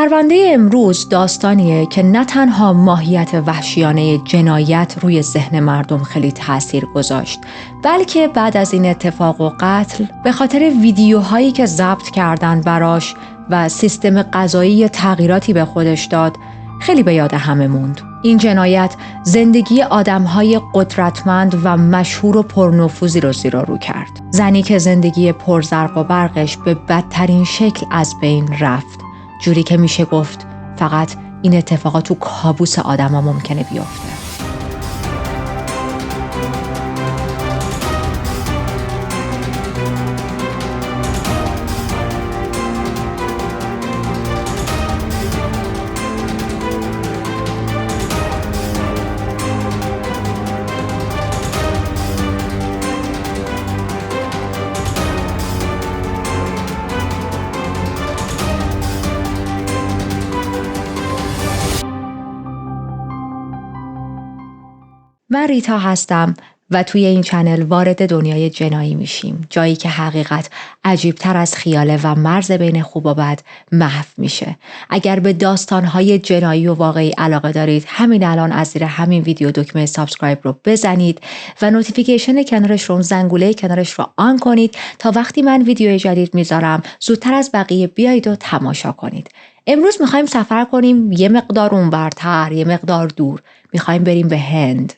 پرونده امروز داستانیه که نه تنها ماهیت وحشیانه جنایت روی ذهن مردم خیلی تأثیر گذاشت، بلکه بعد از این اتفاق و قتل به خاطر ویدیوهایی که ضبط کردن براش و سیستم قضایی تغییراتی به خودش داد خیلی به یاد همه موند. این جنایت زندگی آدم‌های قدرتمند و مشهور و پرنفوذی رو زیر و رو کرد. زنی که زندگی پرزرق و برقش به بدترین شکل از بین رفت. جوری که میشه گفت فقط این اتفاقات تو کابوس آدم‌ها ممکنه بیفته. من ریتا هستم و توی این چنل وارد دنیای جنایی میشیم، جایی که حقیقت عجیبتر از خیاله و مرز بین خوب و بد محو میشه. اگر به داستانهای جنایی و واقعی علاقه دارید، همین الان از زیر همین ویدیو دکمه سابسکرایب رو بزنید و نوتیفیکیشن کنارش رو، زنگوله کنارش رو آن کنید تا وقتی من ویدیو جدید میذارم زودتر از بقیه بیایید و تماشا کنید. امروز میخوایم سفر کنیم یه مقدار اونورتر، یه مقدار دور. میخوایم بریم به هند.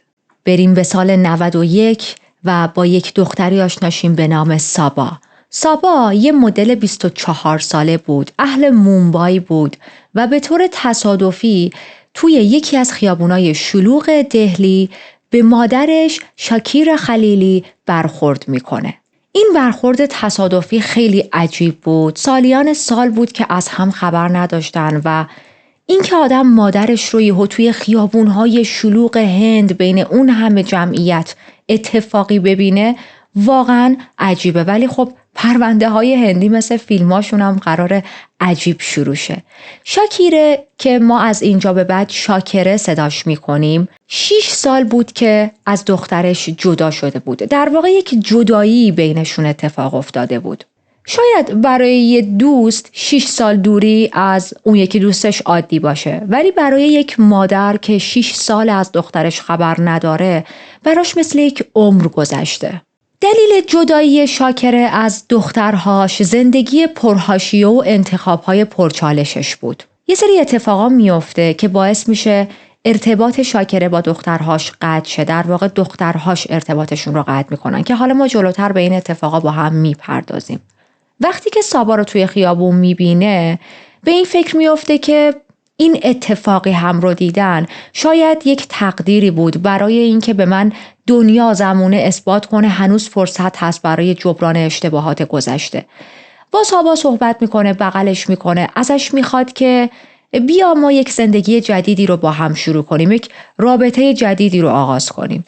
بریم به سال 91 و با یک دختری آشناشیم به نام سابا. سابا یه مدل 24 ساله بود، اهل مومبای بود و به طور تصادفی توی یکی از خیابونای شلوغ دهلی به مادرش شاکیر خلیلی برخورد میکنه. این برخورد تصادفی خیلی عجیب بود. سالیان سال بود که از هم خبر نداشتن و این که آدم مادرش رو یهو توی خیابون‌های شلوغ هند بین اون همه جمعیت اتفاقی ببینه واقعا عجیبه. ولی خب پرونده های هندی مثل فیلماشون هم قرار عجیب شروع شه. شاکیره که ما از اینجا به بعد شاکره صداش میکنیم 6 سال بود که از دخترش جدا شده بود. در واقع یک جدایی بینشون اتفاق افتاده بود. شاید برای یه دوست 6 سال دوری از اون یکی دوستش عادی باشه، ولی برای یک مادر که 6 سال از دخترش خبر نداره براش مثل یک عمر گذشته. دلیل جدایی شاکره از دخترهاش زندگی پرحاشیه و انتخابهای پرچالشش بود. یه سری اتفاقا میفته که باعث میشه ارتباط شاکره با دخترهاش قطع شه. در واقع دخترهاش ارتباطشون رو قطع میکنن که حالا ما جلوتر به این اتفاقا با هم میپردازیم. وقتی که سابا رو توی خیابون میبینه به این فکر میفته که این اتفاقی هم رو دیدن شاید یک تقدیری بود برای اینکه به من دنیا زمونه اثبات کنه هنوز فرصت هست برای جبران اشتباهات گذشته. با سابا صحبت میکنه، بغلش میکنه، ازش میخواد که بیا ما یک زندگی جدیدی رو با هم شروع کنیم، یک رابطه جدیدی رو آغاز کنیم.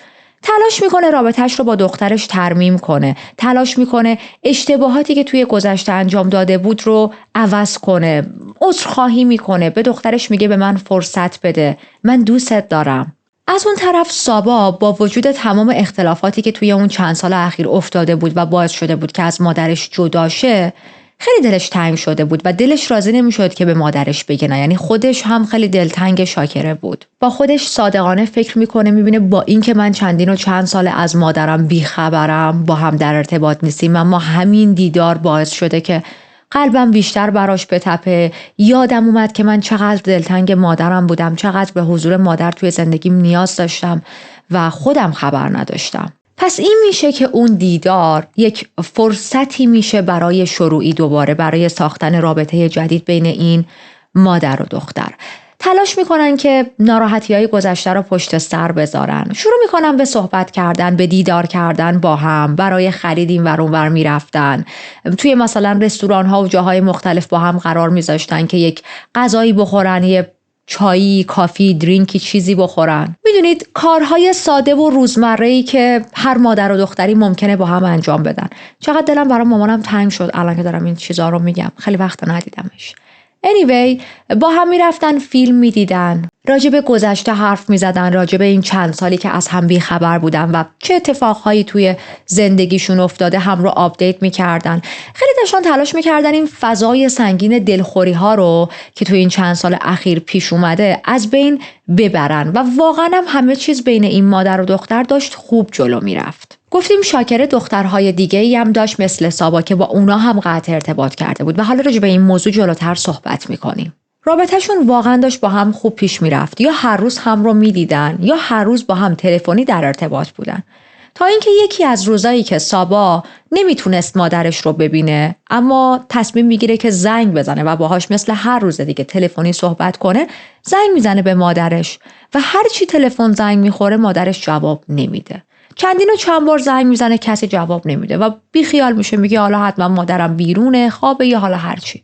تلاش میکنه رابطه‌اش رو با دخترش ترمیم کنه، تلاش میکنه اشتباهاتی که توی گذشته انجام داده بود رو عوض کنه، عذرخواهی میکنه، به دخترش میگه به من فرصت بده، من دوستت دارم. از اون طرف سابا با وجود تمام اختلافاتی که توی اون چند سال اخیر افتاده بود و باعث شده بود که از مادرش جدا شه، خیلی دلش تنگ شده بود و دلش راضی نمیشد که به مادرش بگه نه. یعنی خودش هم خیلی دلتنگ شاکره بود. با خودش صادقانه فکر میکنه، میبینه با این که من چندین و چند سال از مادرم بیخبرم، با هم در ارتباط نیستیم، اما همین دیدار باعث شده که قلبم بیشتر براش بتپه. یادم اومد که من چقدر دلتنگ مادرم بودم، چقدر به حضور مادر توی زندگیم نیاز داشتم و خودم خبر نداشتم. پس این میشه که اون دیدار یک فرصتی میشه برای شروعی دوباره، برای ساختن رابطه جدید بین این مادر و دختر. تلاش میکنن که ناراحتی‌های گذشته رو پشت سر بذارن. شروع میکنن به صحبت کردن، به دیدار کردن با هم، برای خرید این ور اون ور میرفتن. توی مثلا رستوران‌ها و جاهای مختلف با هم قرار میذاشتن که یک غذایی بخورن، یه چایی، کافی، درینکی، چیزی بخورن. میدونید کارهای ساده و روزمره‌ای که هر مادر و دختری ممکنه با هم انجام بدن. چقدر دلم برای مامانم تنگ شد الان که دارم این چیزا رو میگم. خیلی وقت ندیدمش. anyway با هم میرفتن فیلم میدیدن، راجع به گذشته حرف میزدن، راجع به این چند سالی که از هم بیخبر بودن و چه اتفاقهایی توی زندگیشون افتاده هم رو آپدیت میکردن. خیلی داشتن تلاش میکردن این فضای سنگین دلخوری ها رو که توی این چند سال اخیر پیش اومده از بین ببرن و واقعا هم همه چیز بین این مادر و دختر داشت خوب جلو میرفت. گفتیم شاکره دخترهای دیگه ای هم داشت مثل سابا که با اونا هم قطع ارتباط کرده بود و حالا راجع به این موضوع جلوتر صحبت میکنیم. رابطهشون واقعا داشت با هم خوب پیش میرفت، یا هر روز هم رو میدیدن یا هر روز با هم تلفنی در ارتباط بودن، تا اینکه یکی از روزایی که سابا نمیتونست مادرش رو ببینه اما تصمیم میگیره که زنگ بزنه و باهاش مثل هر روز دیگه تلفنی صحبت کنه، زنگ میزنه به مادرش و هر چی تلفن زنگ میخوره مادرش جواب نمیده. چندین و چند بار زنگ میزنه کسی جواب نمیده و بیخیال میشه، میگه حالا حتما مادرم بیرونه، خوابه یا حالا هرچی.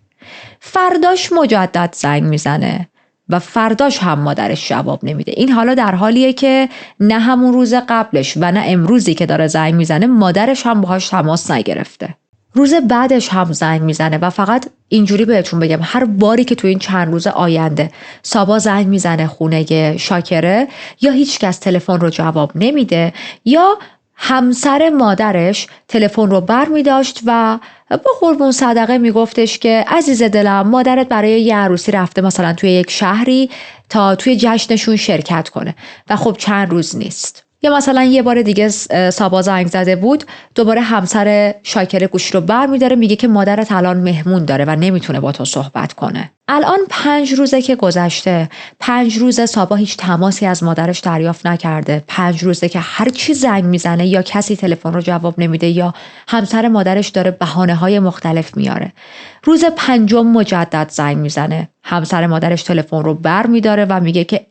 فرداش مجدد زنگ میزنه و فرداش هم مادرش جواب نمیده. این حالا در حالیه که نه همون روز قبلش و نه امروزی که داره زنگ میزنه مادرش هم باهاش تماس نگرفته. روز بعدش هم زنگ میزنه و فقط اینجوری بهتون بگم هر باری که تو این چند روز آینده سابا زنگ میزنه خونه شاکره، یا هیچ کس تلفن رو جواب نمیده یا همسر مادرش تلفن رو بر می داشت و با قربون صدقه می گفتش که عزیز دلم مادرت برای یه عروسی رفته مثلا توی یک شهری تا توی جشنشون شرکت کنه و خب چند روز نیست. یا مثلا یه بار دیگه سابا زنگ زده بود، دوباره همسر شاکره گوش رو بر می داره، میگه که مادرت الان مهمون داره و نمیتونه با تو صحبت کنه. الان 5 روزه که گذشته، 5 روزه سابا هیچ تماسی از مادرش دریافت نکرده، 5 روزه که هر چی زنگ میزنه یا کسی تلفن رو جواب نمیده یا همسر مادرش داره بهانه‌های مختلف میاره. روز 5 مجدد زنگ میزنه، همسر مادرش تلفن رو بر میداره و میگه که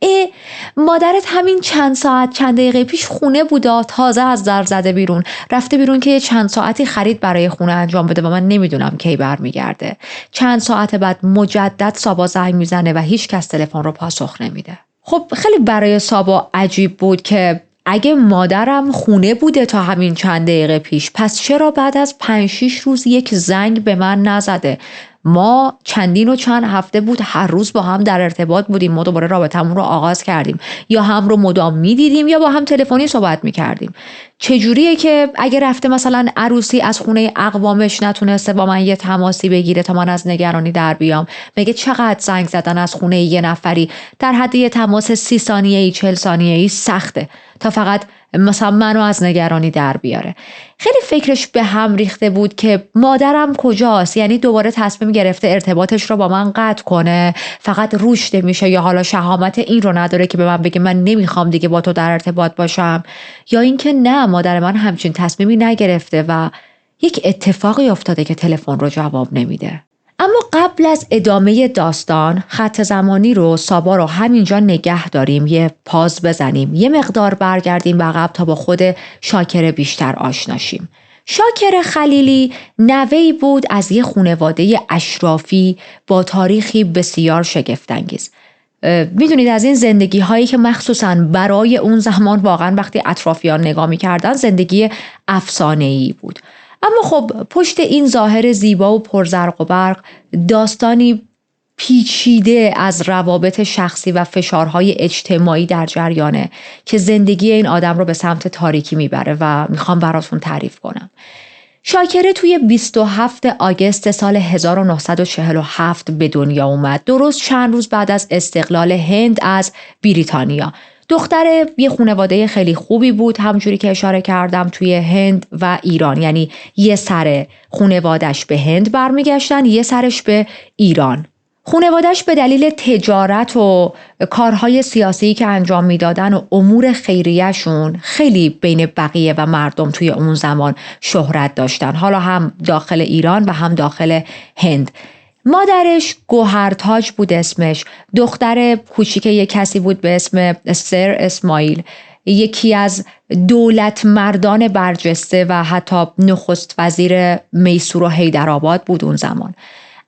مادرت همین چند ساعت چند دقیقه پیش خونه بودا، تازه از در زده بیرون، رفته بیرون که یه چند ساعتی خرید برای خونه انجام بده و من نمیدونم کی برمیگرده. چند ساعت بعد مجدد سابا زنگ میزنه و هیچ کس تلفن رو پاسخ نمیده. خب خیلی برای سابا عجیب بود که اگه مادرم خونه بوده تا همین چند دقیقه پیش، پس چرا بعد از 5-6 روز یک زنگ به من نزده؟ ما چندین و چند هفته بود هر روز با هم در ارتباط بودیم، ما دوباره رابطمون رو آغاز کردیم، یا هم رو مدام میدیدیم یا با هم تلفنی صحبت میکردیم. چجوریه که اگه رفته مثلا عروسی از خونه اقوامش نتونسته با من یه تماسی بگیره تا من از نگرانی در بیام؟ میگه چقدر زنگ زدن از خونه یه نفری در حد یه تماس 30 ثانیه‌ای 40 ثانیه‌ای سخته تا فقط مثلا منو از نگرانی در بیاره. خیلی فکرش به هم ریخته بود که مادرم کجاست، یعنی دوباره تصمیم گرفته ارتباطش رو با من قطع کنه، فقط روشته میشه، یا حالا شهامت این رو نداره که به من بگه من نمیخوام دیگه با تو در ارتباط باشم، یا اینکه نه مادر من همچین تصمیمی نگرفته و یک اتفاقی افتاده که تلفن رو جواب نمیده. اما قبل از ادامه داستان خط زمانی رو سابا رو همینجا نگه داریم، یه پاز بزنیم، یه مقدار برگردیم به عقب تا با خود شاکره بیشتر آشنا شیم. شاکر خلیلی نوه‌ای بود از یه خانواده اشرافی با تاریخی بسیار شگفت‌انگیز. میدونید از این زندگی هایی که مخصوصاً برای اون زمان واقعاً وقتی اطرافیان نگاه می‌کردن زندگی افسانه‌ای بود. اما خب پشت این ظاهر زیبا و پرزرق و برق داستانی پیچیده از روابط شخصی و فشارهای اجتماعی در جریانه که زندگی این آدم رو به سمت تاریکی میبره و میخوام براتون تعریف کنم. شاکره توی 27 آگوست سال 1947 به دنیا اومد، درست چند روز بعد از استقلال هند از بریتانیا. دختر یه خانواده خیلی خوبی بود، همونجوری که اشاره کردم توی هند و ایران، یعنی یه سر خانواده‌اش به هند برمیگشتن، یه سرش به ایران. خانواده‌اش به دلیل تجارت و کارهای سیاسی که انجام میدادن و امور خیریه‌شون خیلی بین بقیه و مردم توی اون زمان شهرت داشتن، حالا هم داخل ایران و هم داخل هند. مادرش گوهرتاج بود اسمش، دختر کوچیک یک کسی بود به اسم سر اسماعیل، یکی از دولت مردان برجسته و حتی نخست وزیر میسور و حیدرآباد بود اون زمان.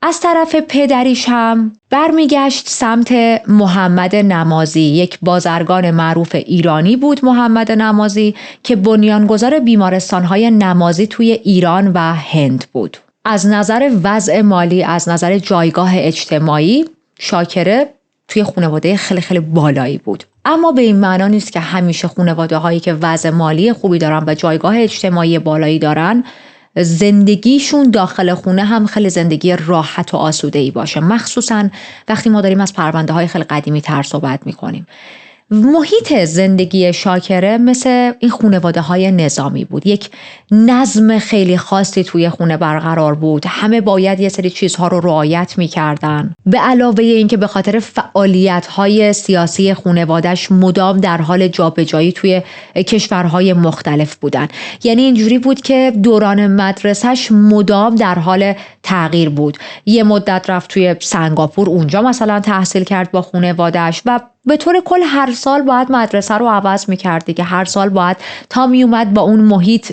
از طرف پدریش هم برمیگشت سمت محمد نمازی، یک بازرگان معروف ایرانی بود محمد نمازی که بنیانگذار بیمارستان‌های نمازی توی ایران و هند بود. از نظر وضع مالی، از نظر جایگاه اجتماعی، شاکره توی خانواده خیلی خیلی بالایی بود. اما به این معنا نیست که همیشه خانواده هایی که وضع مالی خوبی دارن و جایگاه اجتماعی بالایی دارن زندگیشون داخل خونه هم خیلی زندگی راحت و آسوده‌ای باشه، مخصوصا وقتی ما داریم از پرونده های خیلی قدیمی تر صحبت میکنیم. محیط زندگی شاکره مثل این خانواده های نظامی بود. یک نظم خیلی خاصی توی خونه برقرار بود. همه باید یه سری چیزها رو رعایت می‌کردن. به علاوه اینکه به خاطر فعالیت‌های سیاسی خانواده‌اش مدام در حال جابجایی توی کشورهای مختلف بودن. یعنی اینجوری بود که دوران مدرسه‌اش مدام در حال تغییر بود. یه مدت رفت توی سنگاپور، اونجا مثلا تحصیل کرد با خانواده‌اش و به طور کل هر سال باید مدرسه رو عوض می‌کرد دیگه. هر سال باید تا میومد با اون محیط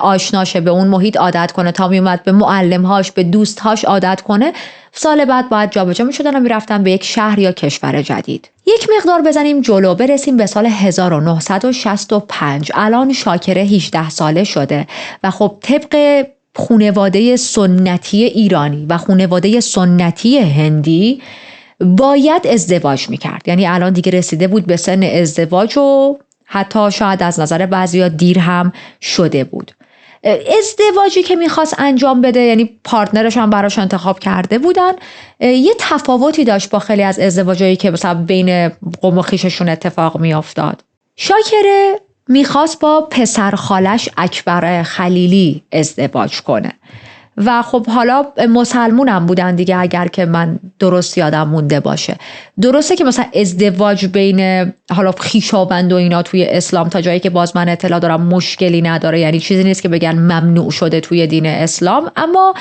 آشنا شه، به اون محیط عادت کنه، تا میومد به معلم‌هاش، به دوست‌هاش عادت کنه. سال بعد باید جابجا می‌شدن و می‌رفتن به یک شهر یا کشور جدید. یک مقدار بزنیم جلو، برسیم به سال 1965. الان شاکره 18 ساله شده و خب طبق خانواده سنتی ایرانی و خانواده سنتی هندی باید ازدواج میکرد. یعنی الان دیگه رسیده بود به سن ازدواج و حتی شاید از نظر بعضیا دیر هم شده بود. ازدواجی که میخواست انجام بده، یعنی پارتنرش هم براش انتخاب کرده بودن، یه تفاوتی داشت با خیلی از ازدواجایی که مثلا بین قوم و خویششون اتفاق میافتاد. شاکره میخواست با پسر خالش اکبر خلیلی ازدواج کنه و خب حالا مسلمون هم بودن دیگه، اگر که من درست یادم مونده باشه. درسته که مثلا ازدواج بین حالا خویشاوند و اینا توی اسلام تا جایی که باز من اطلاع دارم مشکلی نداره، یعنی چیزی نیست که بگن ممنوع شده توی دین اسلام، اما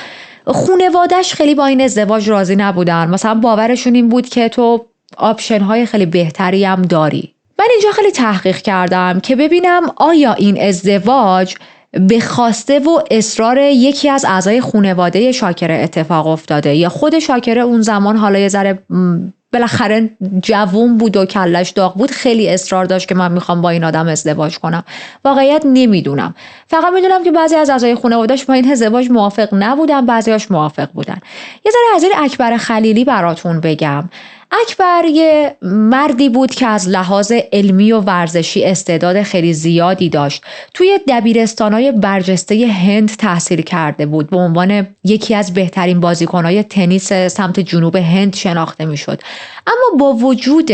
خانواده‌اش خیلی با این ازدواج راضی نبودن. مثلا باورشون این بود که تو آپشن های خیلی بهتری هم داری. من اینجا خیلی تحقیق کردم که ببینم آیا این ازدواج به خواسته و اصرار یکی از اعضای خانواده شاکره اتفاق افتاده یا خود شاکره اون زمان حالا یه ذره بالاخره جوون بود و کلش داغ بود، خیلی اصرار داشت که من میخوام با این آدم ازدواج کنم. واقعیت نمیدونم، فقط میدونم که بعضی از اعضای خانواده‌اش با این ازدواج موافق نبودن، بعضیاش موافق بودن. یه ذره از این اکبر خلیلی براتون بگم. اکبر یه مردی بود که از لحاظ علمی و ورزشی استعداد خیلی زیادی داشت. توی دبیرستان‌های برجسته هند تحصیل کرده بود. به عنوان یکی از بهترین بازیکن‌های تنیس سمت جنوب هند شناخته می‌شد. اما با وجود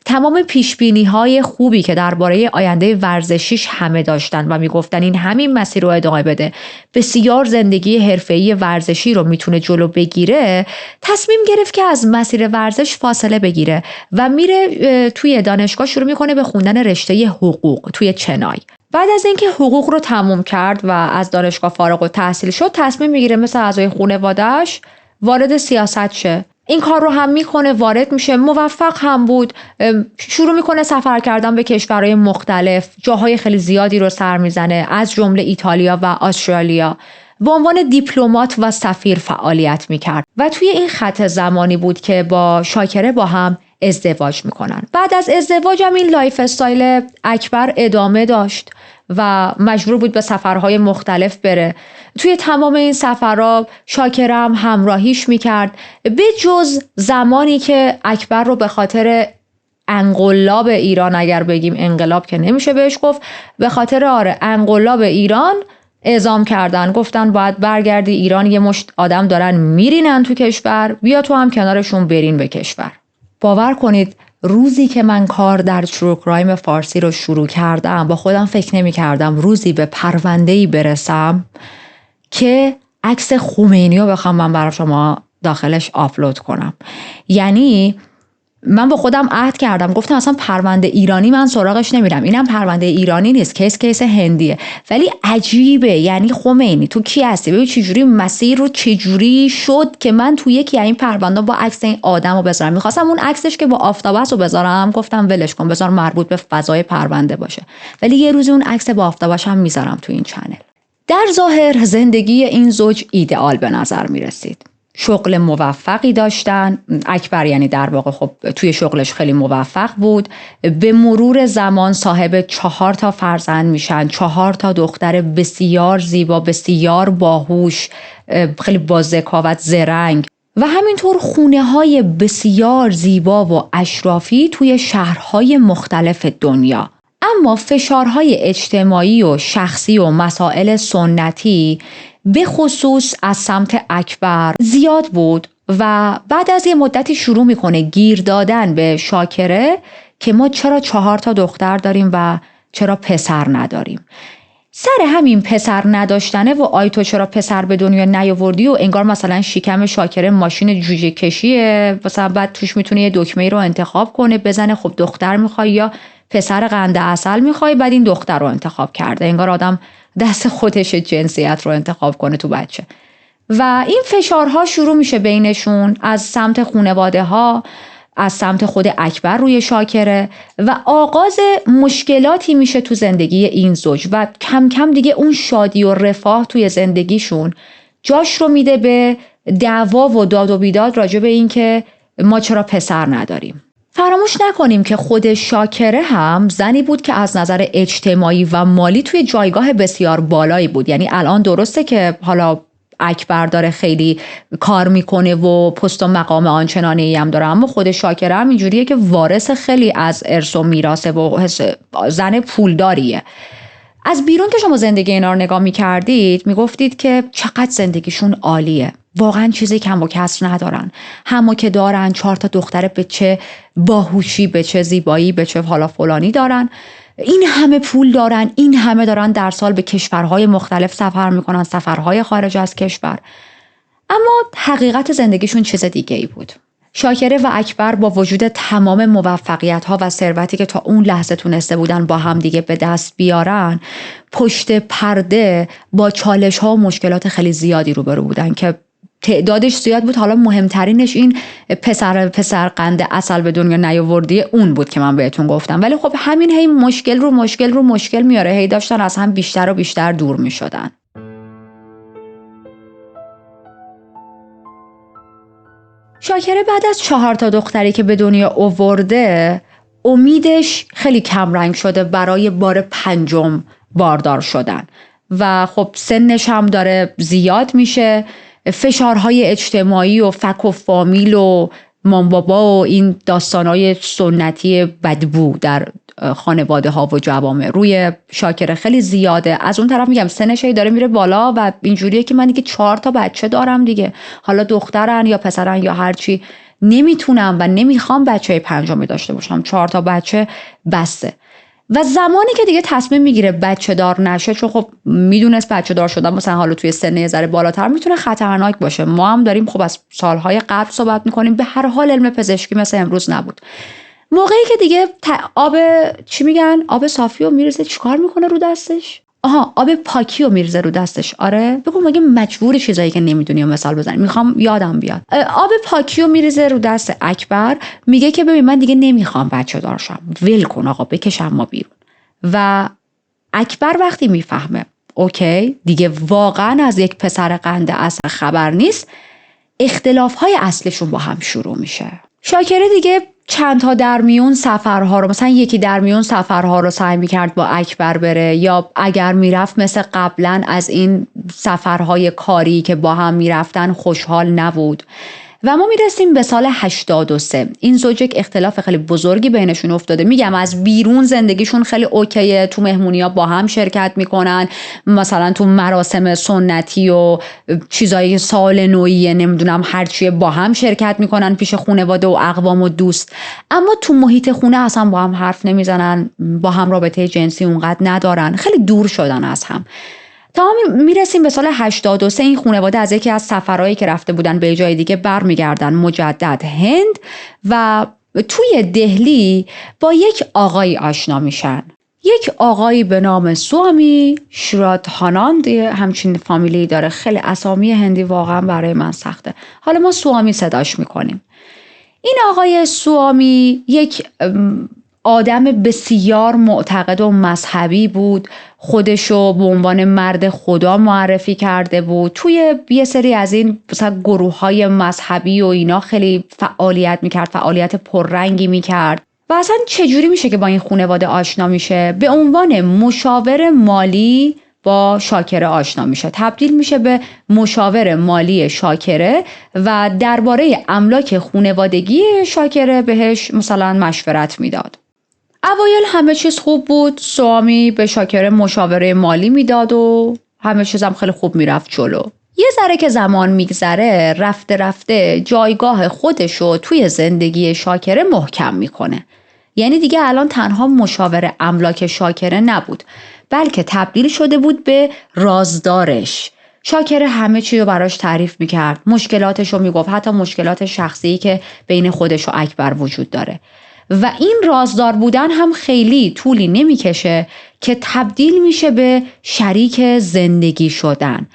تمام پیشبینی‌های خوبی که درباره آینده ورزشیش همه داشتن و میگفتن این همین مسیر رو ادامه بده، بسیار زندگی حرفه‌ای ورزشی رو میتونه جلو بگیره، تصمیم گرفت که از مسیر ورزش فاصله بگیره و میره توی دانشگاه شروع میکنه به خوندن رشته حقوق توی چنای. بعد از اینکه حقوق رو تموم کرد و از دانشگاه فارغ التحصیل شد، تصمیم میگیره مثل اعضای خانواده‌اش وارد سیاست شه. این کار رو هم میکنه، وارد میشه، موفق هم بود. شروع میکنه سفر کردن به کشورهای مختلف، جاهای خیلی زیادی رو سر میزنه، از جمله ایتالیا و استرالیا. به عنوان دیپلمات و سفیر فعالیت میکرد و توی این خط زمانی بود که با شاکره با هم ازدواج میکنن. بعد از ازدواج هم این لایف استایل اکبر ادامه داشت و مجبور بود به سفرهای مختلف بره. توی تمام این سفرها شاکره هم همراهیش میکرد، به جز زمانی که اکبر رو به خاطر انقلاب ایران، اگر بگیم انقلاب که نمیشه بهش گفت، به خاطر انقلاب ایران اعزام کردن. گفتن باید برگردی ایران، یه مشت آدم دارن میرینن تو کشور، بیا تو هم کنارشون برین به کشور. باور کنید روزی که من کار در ترو کرایم فارسی رو شروع کردم با خودم فکر نمی کردم روزی به پرونده‌ای برسم که عکس خمینی رو بخوام من برای شما داخلش آپلود کنم. یعنی من با خودم عهد کردم، گفتم اصلا پرونده ایرانی من سراغش نمیرم، اینم پرونده ایرانی نیست، کیس هندیه. ولی عجیبه، یعنی خمینی تو کی هستی؟ ببین چجوری مسیر رو چجوری شد که من تو یکی این پرونده با عکس این آدمو بذارم. میخواستم اون عکسش که با آفتابس رو بذارم، گفتم ولش کن، بذار مربوط به فضای پرونده باشه. ولی یه روز اون عکس با آفتابش هم میذارم تو این چنل. در ظاهر زندگی این زوج ایدئال به نظر میرسید. شغل موفقی داشتن، اکبر یعنی در واقع خب توی شغلش خیلی موفق بود. به مرور زمان صاحب 4 فرزند میشن، 4 دختر بسیار زیبا، بسیار باهوش خیلی با ذکاوت، زرنگ و همینطور خونه‌های بسیار زیبا و اشرافی توی شهرهای مختلف دنیا. اما فشارهای اجتماعی و شخصی و مسائل سنتی به خصوص از سمت اکبر زیاد بود و بعد از یه مدتی شروع میکنه گیر دادن به شاکره که ما چرا 4 دختر داریم و چرا پسر نداریم. سر همین پسر نداشتنه و آی تو چرا پسر به دنیا نیاوردی و انگار مثلا شکم شاکره ماشین جوجه کشیه، مثلا بعد توش میتونه یه دکمه رو انتخاب کنه بزنه خب دختر میخوای یا پسر قند عسل میخوای، بعد این دختر رو انتخاب کرده. انگار آدم دست خودش جنسیت رو انتخاب کنه تو بچه. و این فشارها شروع میشه بینشون از سمت خانواده ها، از سمت خود اکبر روی شاکره و آغاز مشکلاتی میشه تو زندگی این زوج و کم کم دیگه اون شادی و رفاه توی زندگیشون جاش رو میده به دعوا و داد و بیداد راجع به این که ما چرا پسر نداریم. فراموش نکنیم که خود شاکره هم زنی بود که از نظر اجتماعی و مالی توی جایگاه بسیار بالایی بود. یعنی الان درسته که حالا اکبر داره خیلی کار میکنه و پست و مقام آنچنانی هم داره، اما خود شاکره هم اینجوریه که وارث خیلی از ارث و میراثه و زن پولداریه. از بیرون که شما زندگی اینا رو نگاه میکردید میگفتید که چقدر زندگیشون عالیه، واقعا چیزی کم و کسر ندارن، همو که دارن 4 دختر به چه باهوشی، به چه زیبایی، به چه حالا فلانی دارن، این همه پول دارن، این همه دارن در سال به کشورهای مختلف سفر میکنن، سفرهای خارج از کشور. اما حقیقت زندگیشون چیز دیگه ای بود. شاکره و اکبر با وجود تمام موفقیت‌ها و ثروتی که تا اون لحظه تونسته بودن با هم دیگه به دست بیارن، پشت پرده با چالش‌ها و مشکلات خیلی زیادی روبرو بودن که تعدادش زیاد بود. حالا مهمترینش این پسر قند عسل به دنیا نیاوردی اون بود که من بهتون گفتم. ولی خب همین هی مشکل رو مشکل رو مشکل میاره، هی داشتن از هم بیشتر و بیشتر دور میشدن. شاکره بعد از 4 دختری که به دنیا آورده امیدش خیلی کمرنگ شده برای بار 5 باردار شدن و خب سنش هم داره زیاد میشه. فشارهای اجتماعی و فک و فامیل و مامبابا و این داستانهای سنتی بدبو در خانواده ها و جوامع روی شاکره خیلی زیاده. از اون طرف میگم سنش داره میره بالا و اینجوریه که من دیگه 4 بچه دارم دیگه، حالا دخترن یا پسرن یا هرچی، نمیتونم و نمیخوام بچه 5 داشته باشم، 4 بچه بسته. و زمانی که دیگه تصمیم میگیره بچه دار نشه، چون خب میدونست بچه دار شدن مثلا حالا توی سن یه ذره بالاتر میتونه خطرناک باشه. ما هم داریم خب از سالهای قبل صحبت میکنیم، به هر حال علم پزشکی مثل امروز نبود. موقعی که دیگه آب صافی رو میریزه چیکار میکنه رو دستش؟ آب پاکی رو میریزه رو دستش. آره بگو مگه مجبور چیزایی که نمیدونی و مثال بزنی، میخوام یادم بیاد. آب پاکی رو میریزه رو دست اکبر، میگه که ببین من دیگه نمیخوام بچه دار شم، ول کن آقا، بکشم ما بیرون. و اکبر وقتی میفهمه اوکی دیگه واقعا از یک پسر قند عسل خبر نیست، اختلافهای اصلشون با هم شروع میشه. شاکره دیگه چند تا در میون سفرها رو، مثلا یکی در میون سفرها رو سعی میکرد با اکبر بره، یا اگر میرفت مثل قبلا از این سفرهای کاری که با هم میرفتن خوشحال نبود. و ما میرسیم به سال 83. این زوج یک اختلاف خیلی بزرگی بینشون افتاده. میگم از بیرون زندگیشون خیلی اوکیه، تو مهمونی‌ها با هم شرکت میکنن، مثلا تو مراسم سنتی و چیزای سال نویه نمیدونم هرچیه با هم شرکت میکنن پیش خانواده و اقوام و دوست، اما تو محیط خونه اصلا با هم حرف نمیزنن، با هم رابطه جنسی اونقدر ندارن، خیلی دور شدن از هم. تا میرسیم به سال 83. این خانواده از یکی از سفرهایی که رفته بودن به جای دیگه برمیگردن مجدد هند و توی دهلی با یک آقایی آشنا میشن. یک آقایی به نام سوامی شرادهاناند، همچین فامیلی داره، خیلی اسامی هندی واقعا برای من سخته، حالا ما سوامی صداش میکنیم. این آقای سوامی یک آدم بسیار معتقد و مذهبی بود، خودشو به عنوان مرد خدا معرفی کرده بود، توی یه سری از این گروه‌های مذهبی و اینا خیلی فعالیت میکرد، فعالیت پررنگی میکرد. و اصلا چجوری میشه که با این خانواده آشنا میشه؟ به عنوان مشاور مالی با شاکره آشنا میشه، تبدیل میشه به مشاور مالی شاکره و درباره املاک خانوادگی شاکره بهش مثلا مشورت میداد. اوایل همه چیز خوب بود، سوامی به شاکره مشاوره مالی میداد و همه چیزم خیلی خوب میرفت جلو. یه ذره که زمان میگذره رفته رفته جایگاه خودشو توی زندگی شاکره محکم میکنه. یعنی دیگه الان تنها مشاور املاک شاکره نبود، بلکه تبدیل شده بود به رازدارش. شاکره همه چی رو براش تعریف میکرد، مشکلاتش رو میگفت، حتی مشکلات شخصی که بین خودش و اکبر وجود داره. و این رازدار بودن هم خیلی طولی نمیکشه که تبدیل میشه به شریک زندگی شدن.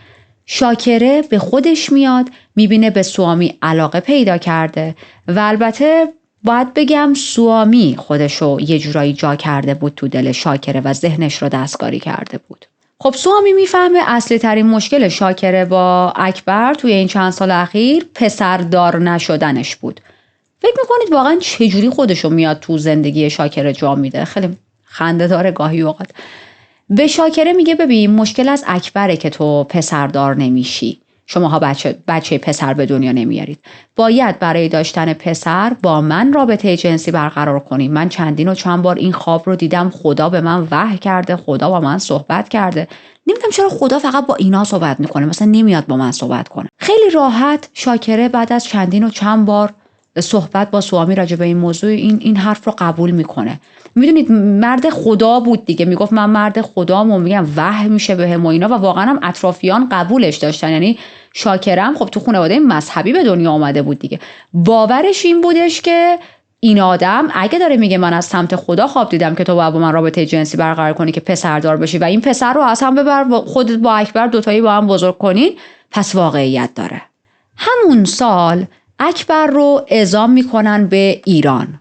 شاکره به خودش میاد، میبینه به سوامی علاقه پیدا کرده و البته باید بگم سوامی خودشو یه جورایی جا کرده بود تو دل شاکره و ذهنش رو دستکاری کرده بود. خب سوامی میفهمه اصلی ترین مشکل شاکره با اکبر توی این چند سال اخیر پسردار نشدنش بود. فکر میکنید واقعا چجوری خودشو میاد تو زندگی شاکره جا میده؟ خیلی خنده داره گاهی اوقات. به شاکره میگه ببین مشکل از اکبره که تو پسردار نمیشی. شماها بچه پسر به دنیا نمیارید. باید برای داشتن پسر با من رابطه جنسی برقرار کنی. من چندین و چند بار این خواب رو دیدم، خدا به من وحی کرده، خدا با من صحبت کرده. نمیدونم چرا خدا فقط با اینا صحبت میکنه، مثلا نمیاد با من صحبت کنه. خیلی راحت شاکره بعد از چندین و چند بار صحبت با سوامی راجع به این موضوع این حرف رو قبول میکنه. میدونید مرد خدا بود دیگه، میگفت من مرد خدام و میگم وحی میشه بهم و اینا، و واقعا هم اطرافیان قبولش داشتن. یعنی شاکرم خب تو خانواده مذهبی به دنیا آمده بود دیگه، باورش این بودش که این آدم اگه داره میگه من از سمت خدا خواب دیدم که تو باید با من رابطه جنسی برقرار کنی که پسردار بشی و این پسر رو اصلا ببر خودت با اکبر دوتایی با هم بزرگ کنین، پس واقعیت داره. همون سال اکبر رو اعزام میکنن به ایران.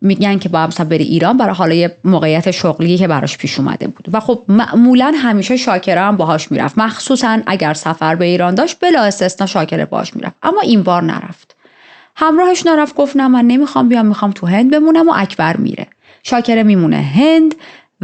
میگن که با هم بری ایران برای حالا یه موقعیت شغلی که براش پیش اومده بود و خب معمولا همیشه شاکره هم باهاش میرفت، مخصوصا اگر سفر به ایران داشت بلا استثنا شاکره باهاش میرفت. اما این بار نرفت، همراهش نرفت، گفت نه من نمیخوام بیام، میخوام تو هند بمونم. و اکبر میره، شاکره میمونه هند.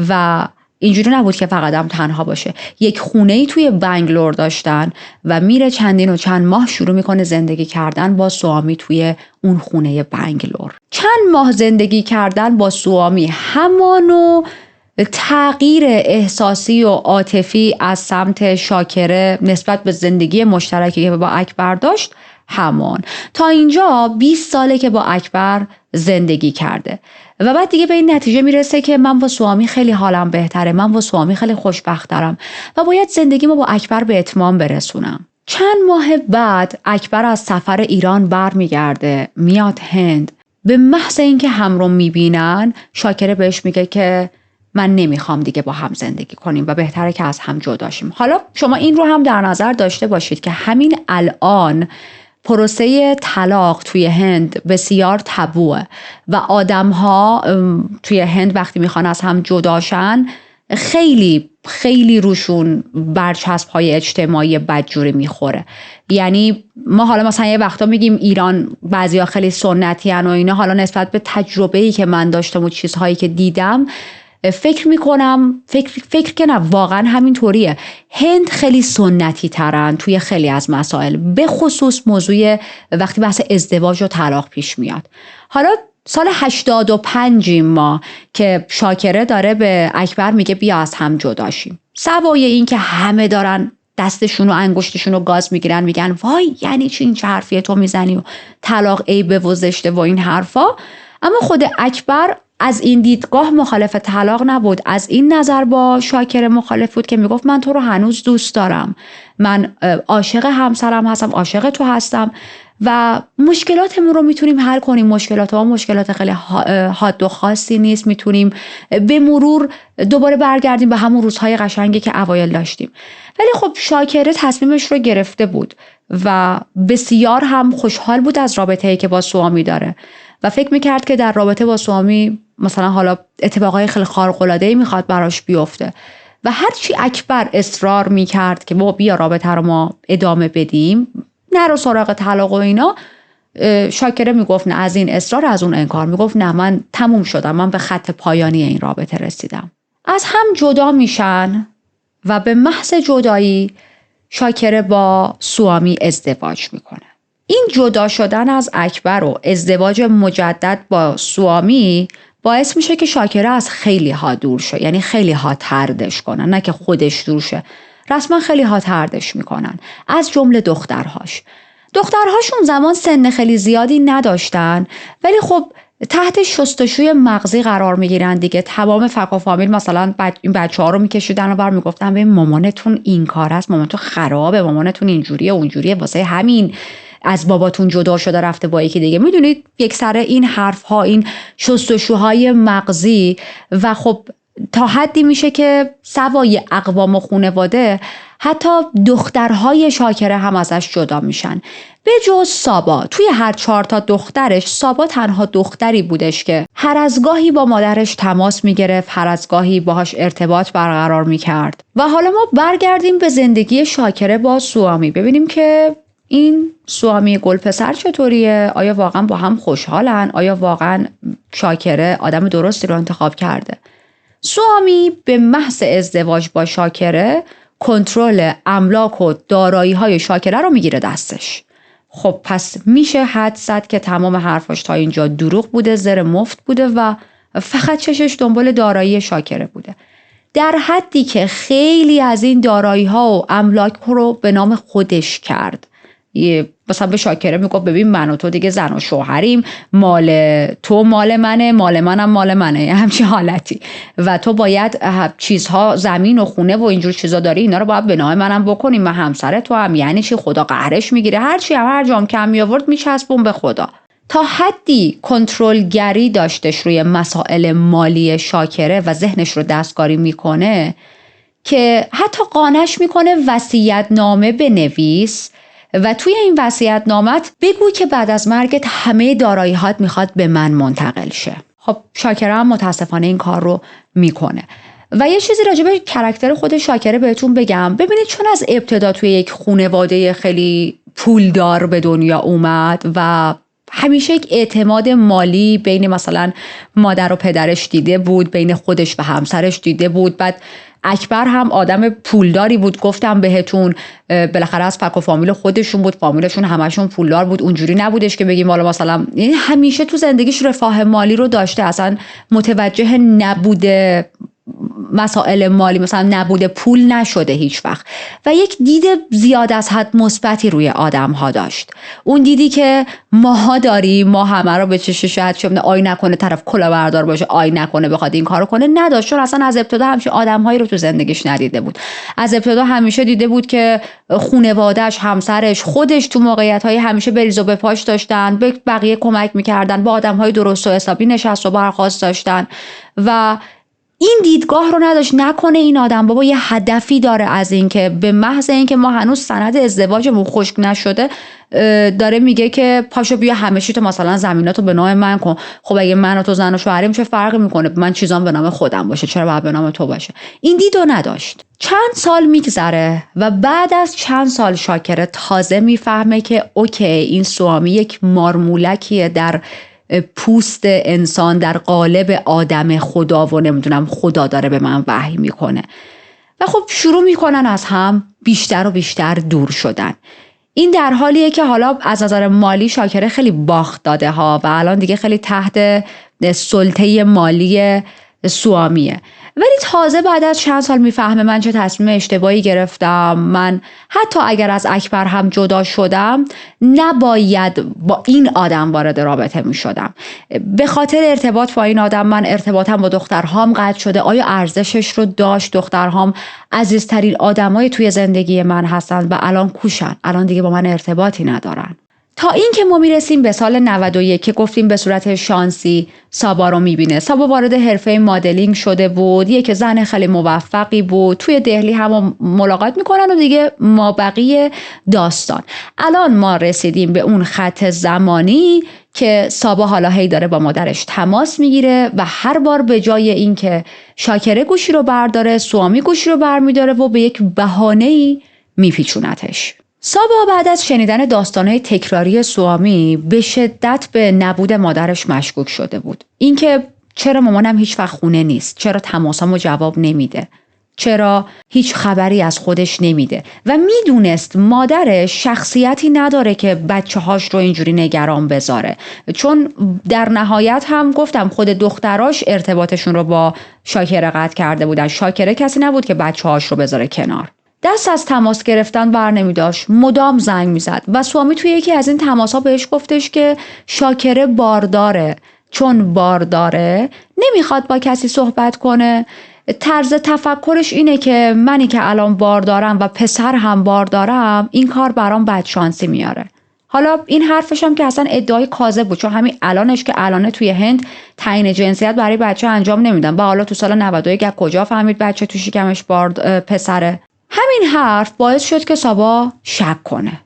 و اینجوری نبود که فقط هم تنها باشه، یک خونه‌ای توی بنگلور داشتن و میره چندین و چند ماه شروع میکنه زندگی کردن با سوامی توی اون خونه بنگلور. چند ماه زندگی کردن با سوامی همانو تغییر احساسی و عاطفی از سمت شاکره نسبت به زندگی مشترکی که با اکبر داشت همان. تا اینجا 20 ساله که با اکبر زندگی کرده و بعد دیگه به این نتیجه میرسه که من با سوامی خیلی حالم بهتره، من با سوامی خیلی خوشبخترم و باید زندگیمو با اکبر به اتمام برسونم. چند ماه بعد اکبر از سفر ایران برمیگرده، میاد هند. به محض اینکه هم رو میبینن شاکره بهش میگه که من نمیخوام دیگه با هم زندگی کنیم و بهتره که از هم جدا شیم. حالا شما این رو هم در نظر داشته باشید که همین الان پروسه طلاق توی هند بسیار تابوه و آدم‌ها توی هند وقتی میخوان از هم جداشن خیلی خیلی روشون برچسب‌های اجتماعی بدجوری میخوره. یعنی ما حالا مثلا یه وقتا میگیم ایران بعضیا خیلی سنتی ان و اینا، حالا نسبت به تجربه‌ای که من داشتم و چیزهایی که دیدم فکر میکنم فکر که نه واقعا همین طوریه. هند خیلی سنتی ترن توی خیلی از مسائل، به خصوص موضوع وقتی بحث ازدواج و طلاق پیش میاد. حالا سال 85 ما که شاکره داره به اکبر میگه بیا از هم جدا شیم، سوای این که همه دارن دستشون و انگشتشون رو گاز میگیرن میگن وای یعنی چی این چه حرفیه تو میزنی و طلاق عیبه و زشته و این حرفا، اما خود اکبر از این دیدگاه مخالف طلاق نبود، از این نظر با شاکره مخالف بود که میگفت من تو رو هنوز دوست دارم، من عاشق همسرم هستم، عاشق تو هستم و مشکلاتمون رو میتونیم حل کنیم. مشکلات خیلی حاد و خاصی نیست، میتونیم به مرور دوباره برگردیم به همون روزهای قشنگی که اوایل داشتیم. ولی خب شاکره تصمیمش رو گرفته بود و بسیار هم خوشحال بود از رابطه‌ای که با سوامی داره و فکر میکرد که در رابطه با سوامی مثلا حالا اتفاقای خیلی خارق‌العاده‌ای میخواد براش بیفته و هرچی اکبر اصرار میکرد که بابا بیا رابطه رو ما ادامه بدیم، نرو سراغ طلاق و اینا، شاکره میگفت نه، از این اصرار از اون انکار، میگفت نه من تموم شدم، من به خط پایانی این رابطه رسیدم. از هم جدا میشن و به محض جدایی شاکره با سوامی ازدواج میکنه. این جدا شدن از اکبر و ازدواج مجدد با سوامی باعث میشه که شاکره از خیلی ها دور شه، یعنی خیلی ها طردش کنن، نه که خودش دور شه، رسما خیلی ها طردش میکنن، از جمله دخترهاش. دخترهاش اون زمان سن خیلی زیادی نداشتن، ولی خب تحت شستشوی مغزی قرار میگیرن دیگه. تمام فک و فامیل مثلا این بچه‌ها رو میکشیدن و بر میگفتن به مامانتون این کار است، مامانتون خرابه، مامانتون اینجوریه اونجوریه، واسه همین از باباتون جدا شده رفته با یکی دیگه. میدونید یک سر این حرف ها، این شستشوهای مغزی، و خب تا حدی میشه که سوای اقوام و خانواده حتی دخترهای شاکره هم ازش جدا میشن. به جز سابا، توی هر 4 تا دخترش سابا تنها دختری بودش که هر از گاهی با مادرش تماس میگرفت، هر از گاهی باهاش ارتباط برقرار میکرد. و حالا ما برگردیم به زندگی شاکره با سوامی، ببینیم که این سوامی گلپسر چطوریه؟ آیا واقعا با هم خوشحالن؟ آیا واقعا شاکره آدم درستی رو انتخاب کرده؟ سوامی به محض ازدواج با شاکره کنترل املاک و دارایی‌های شاکره رو میگیره دستش. خب پس میشه حد زد که تمام حرفاش تا اینجا دروغ بوده، زر مفت بوده و فقط چشش دنبال دارایی شاکره بوده، در حدی که خیلی از این دارایی‌ها و املاک رو به نام خودش کرد. مثلا به شاکره میگفت ببین من و تو دیگه زن و شوهریم، مال تو مال منه، مال منم مال منه، همچین حالتی، و تو باید چیزها، زمین و خونه و اینجور چیزا داری، اینا رو باید به نام منم بکنیم، من همسر تو هم. یعنی چی؟ خدا قهرش میگیره، هر چی هم هر جام کم می آورد میچسبون به خدا. تا حدی کنترلگری داشتش روی مسائل مالی شاکره و ذهنش رو دستکاری میکنه که حتی قانعش میکنه وصیت‌نامه بنویس و توی این وصیت‌نامت بگو که بعد از مرگت همه دارایی‌هات میخواد به من منتقل شه. خب شاکره هم متاسفانه این کار رو میکنه. و یه چیزی راجع به کاراکتر خود شاکره بهتون بگم. ببینید چون از ابتدا توی یک خانواده خیلی پولدار به دنیا اومد و همیشه یک اعتماد مالی بین مثلا مادر و پدرش دیده بود، بین خودش و همسرش دیده بود. بعد اکبر هم آدم پولداری بود، گفتم بهتون، بالاخره از فک و فامیل خودشون بود، فامیلشون همشون پولدار بود. اونجوری نبودش که بگیم حالا مثلا، یعنی همیشه تو زندگیش رفاه مالی رو داشته، اصلا متوجه نبوده مسائل مالی، مثلا نبوده پول نشده هیچ وقت. و یک دید زیاد از حد مثبتی روی آدم ها داشت. اون دیدی که ماها داریم، ما همه رو به چشم شاید شبنه آی نکنه طرف کلاهبردار باشه، آی نکنه بخواد این کارو کنه، نداشت. چون اصلا از ابتدا همیشه آدم‌هایی رو تو زندگیش ندیده بود. از ابتدا همیشه دیده بود که خانواده‌اش، همسرش، خودش تو موقعیت‌های همیشه بریز و بپاش داشتن، به بقیه کمک می‌کردن، با آدم‌های درست و حسابی نشست و برخاست داشتن و این دیدگاه رو نداشت نکنه این آدم بابا یه هدفی داره از این که به محض این که ما هنوز سند ازدواجمون خشک نشده داره میگه که پاشو بیا همه چی تو مثلا زمیناتو به نام من کن. خب اگه من و تو زن و شوهریم چه فرقی میکنه؟ من چیزام به نام خودم باشه، چرا باید به نام تو باشه؟ این دیدو نداشت. چند سال میگذره و بعد از چند سال شاکره تازه میفهمه که اوکی این سوامی یک مارمولکیه در پوست انسان، در قالب آدم خدا و نمیدونم خدا داره به من وحی میکنه. و خب شروع میکنن از هم بیشتر و بیشتر دور شدن. این در حالیه که حالا از نظر مالی شاکره خیلی باخت داده ها و الان دیگه خیلی تحت سلطه مالی سوامیه. ولی تازه بعد از چند سال میفهمه من چه تصمیم اشتباهی گرفتم، من حتی اگر از اکبر هم جدا شدم نباید با این آدم وارد رابطه میشدم. به خاطر ارتباط با این آدم من ارتباطم با دخترهام قطع شده. آیا ارزشش رو داشت؟ دخترهام عزیزترین آدمای توی زندگی من هستن و الان کوشن، الان دیگه با من ارتباطی ندارن. تا این که ما میرسیم به سال 91 که گفتیم به صورت شانسی سابا رو میبینه. سابا وارد حرفه مدلینگ شده بود، یک زن خیلی موفقی بود، توی دهلی هم ملاقات میکنن و دیگه ما بقیه داستان. الان ما رسیدیم به اون خط زمانی که سابا حالا هی داره با مادرش تماس میگیره و هر بار به جای این که شاکره گوشی رو برداره، سوامی گوشی رو برمیداره و به یک بهانه‌ای میپیچونتش. سابا بعد از شنیدن داستانهای تکراری سوامی به شدت به نبود مادرش مشکوک شده بود. اینکه چرا مامانم هیچ وقت خونه نیست، چرا تماسامو جواب نمیده، چرا؟ هیچ خبری از خودش نمیده و میدونست مادرش شخصیتی نداره که بچه‌هاش رو اینجوری نگران بذاره، چون در نهایت هم گفتم خود دختراش ارتباطشون رو با شاکره قطع کرده بودن. شاکره کسی نبود که بچه‌هاش رو بذاره کنار. دست از تماس گرفتن بر نمی داشت، مدام زنگ میزد و سوامی توی یکی از این تماس‌ها بهش گفتش که شاکره بارداره، چون بارداره نمیخواد با کسی صحبت کنه. طرز تفکرش اینه که منی که الان باردارم و پسر هم باردارم این کار برام بدشانسی میاره. حالا این حرفش هم که اصلا ادعای کاذب بود، چون همین الانش که الانه توی هند تعیین جنسیت برای بچه انجام نمیدن و حالا تو سال 91 کجا فهمید بچه تو شکمش پسره. همین حرف باعث شد که سابا شک کنه،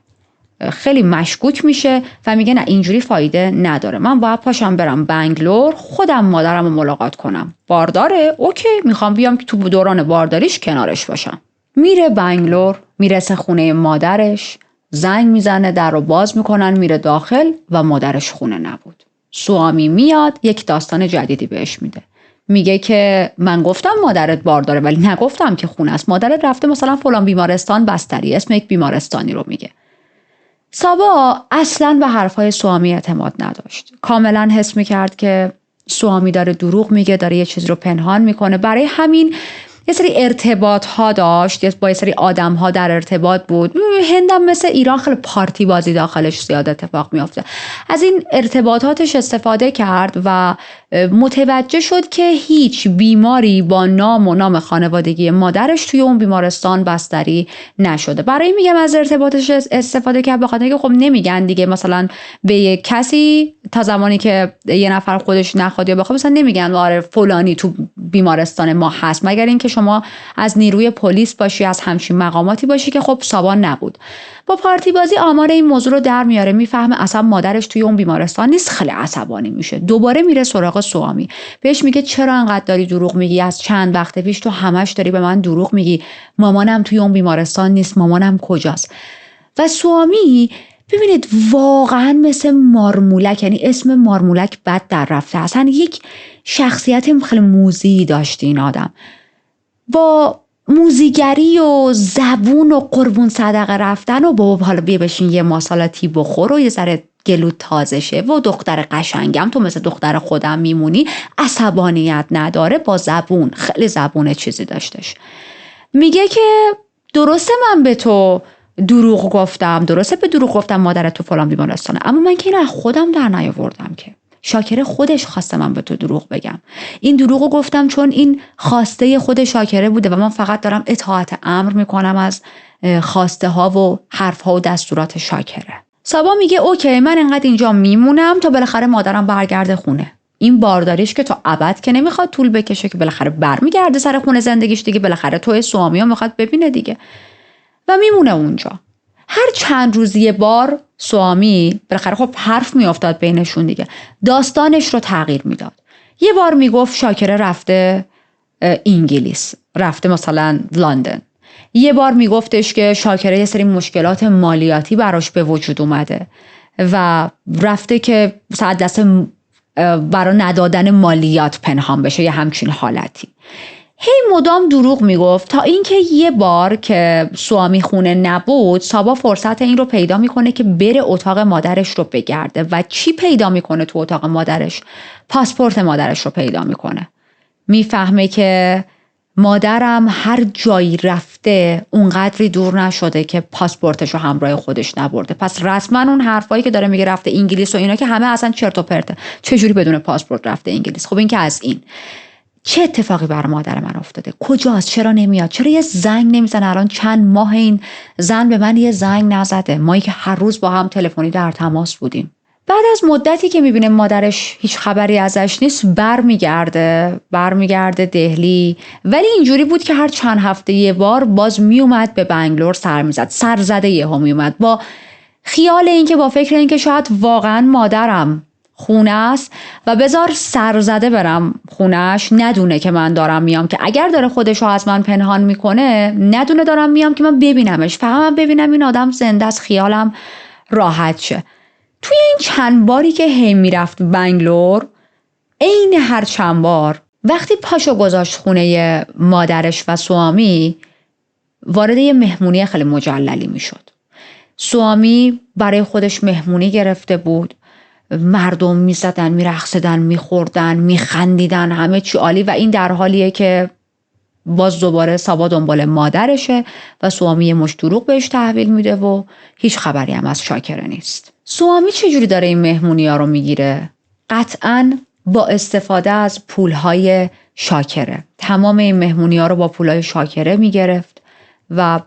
خیلی مشکوک میشه و میگه نه اینجوری فایده نداره، من باید پاشم برم بنگلور خودم مادرم رو ملاقات کنم. بارداره؟ اوکی، میخوام بیام که تو دوران بارداریش کنارش باشم. میره بنگلور، میرسه خونه مادرش، زنگ میزنه، در رو باز میکنن، میره داخل و مادرش خونه نبود. سوامی میاد یک داستان جدیدی بهش میده، میگه که من گفتم مادرت بارداره ولی نگفتم که خونه است، مادرت رفته مثلا فلان بیمارستان بستری، اسم یک بیمارستانی رو میگه. سابا اصلاً به حرفای سوامی اعتماد نداشت. کاملاً حس میکرد که سوامی داره دروغ میگه، داره یه چیزی رو پنهان میکنه. برای همین یه سری ارتباط ها داشت، با یه سری آدم ها در ارتباط بود. هندم مثل ایران خیلی پارتی بازی داخلش زیاد اتفاق میافته. از این ارتباطاتش استفاده کرد و متوجه شد که هیچ بیماری با نام خانوادگی مادرش توی اون بیمارستان بستری نشده. برای میگم از ارتباطش استفاده کرد، بخاطر اینکه خب نمیگن دیگه مثلا به یک کسی تا زمانی که یه نفر خودش نخواد یا بخواد مثلا نمیگن آره فلانی تو بیمارستان ما هست، مگر اینکه شما از نیروی پلیس باشی، از همچین مقاماتی باشی که خب سابا نبود. با پارتی بازی آمار این موضوع رو در میاره، میفهمه اصلا مادرش توی اون بیمارستان نیست، خیلی عصبانی میشه. دوباره میره سراغ سوامی، بهش میگه چرا انقدر داری دروغ میگی؟ از چند وقت پیش تو همش داری به من دروغ میگی، مامانم توی اون بیمارستان نیست، مامانم کجاست؟ و سوامی ببینید واقعا مثل مارمولک، یعنی اسم مارمولک بد در رفته، اصلا یک شخصیت خیلی موذی داشت این آدم، با موزیگری و زبون و قربون صدقه رفتن و بابا حالا بیا بشین یه ماسالاتی بخور و یه ذره گلوت تازه شه و دختر قشنگم تو مثل دختر خودم میمونی، عصبانیت نداره، با زبون، خیلی زبون چیزی داشتش. میگه که درسته من به تو دروغ گفتم، درسته به دروغ گفتم مادرت تو فلان بیمارستانه، اما من که اینو از خودم در نیاوردم که شاکره خودش خواسته من به تو دروغ بگم. این دروغو گفتم چون این خواسته خود شاکره بوده و من فقط دارم اطاعت امر میکنم از خواسته ها و حرف ها و دستورات شاکره. سابا میگه اوکی من انقدر اینجا میمونم تا بالاخره مادرم برگرده خونه. این بارداریش که تا ابد که نمیخواد طول بکشه، که بالاخره برمیگرده سر خونه زندگیش دیگه، بالاخره توی سوامی ها میخواد ببینه دیگه و میمونه اونجا. هر چند روزی بار سوامی بالاخره خب حرف میافتاد بینشون دیگه، داستانش رو تغییر میداد. یه بار میگفت شاکره رفته انگلیس، رفته مثلا لندن. یه بار میگفتش که شاکره یه سری مشکلات مالیاتی براش به وجود اومده و رفته که ساعت دست برای ندادن مالیات پنهان بشه، یه همچین حالتی. هی مدام دروغ میگفت تا اینکه یه بار که سوامی خونه نبود، سابا فرصت این رو پیدا میکنه که بره اتاق مادرش رو بگرده و چی پیدا میکنه تو اتاق مادرش؟ پاسپورت مادرش رو پیدا میکنه. میفهمه که مادرم هر جایی رفته اونقدری دور نشده که پاسپورتش رو همراه خودش نبرده. پس رسما اون حرفایی که داره میگه رفته انگلیس و اینا که همه اصلا چرت و پرته. چجوری بدون پاسپورت رفته انگلیس؟ خب این که از این. چه اتفاقی برای مادر من افتاده؟ کجاست؟ چرا نمیاد؟ چرا یه زنگ نمیزنه؟ الان چند ماه این زن به من یه زنگ نزده، مایی که هر روز با هم تلفنی در تماس بودیم. بعد از مدتی که میبینه مادرش هیچ خبری ازش نیست، برمیگرده دهلی، ولی اینجوری بود که هر چند هفته یه بار باز میومد به بنگلور سر میزد، سرزده یهو میومد با خیال اینکه، با فکر اینکه شاید واقعا مادرم خونه است و بذار سرزده برم خونش، ندونه که من دارم میام، که اگر داره خودشو از من پنهان میکنه ندونه دارم میام که من ببینمش، فقط من ببینم این آدم زنده است، خیالم راحت شه. توی این چند باری که هی میرفت بنگلور، عین هر چند بار وقتی پاشو گذاشت خونه مادرش و سوامی، وارد یه مهمونی خیلی مجللی میشد. سوامی برای خودش مهمونی گرفته بود، مردم میزدن، میرقصیدن، میخوردن، میخندیدن، همه چی عالی، و این در حالیه که باز دوباره سابا دنبال مادرشه و سوامی مش دروغ بهش تحویل میده و هیچ خبری هم از شاکره نیست. سوامی چجوری داره این مهمونی ها رو میگیره؟ قطعاً با استفاده از پولهای شاکره. تمام این مهمونی ها رو با پولهای شاکره میگرفت و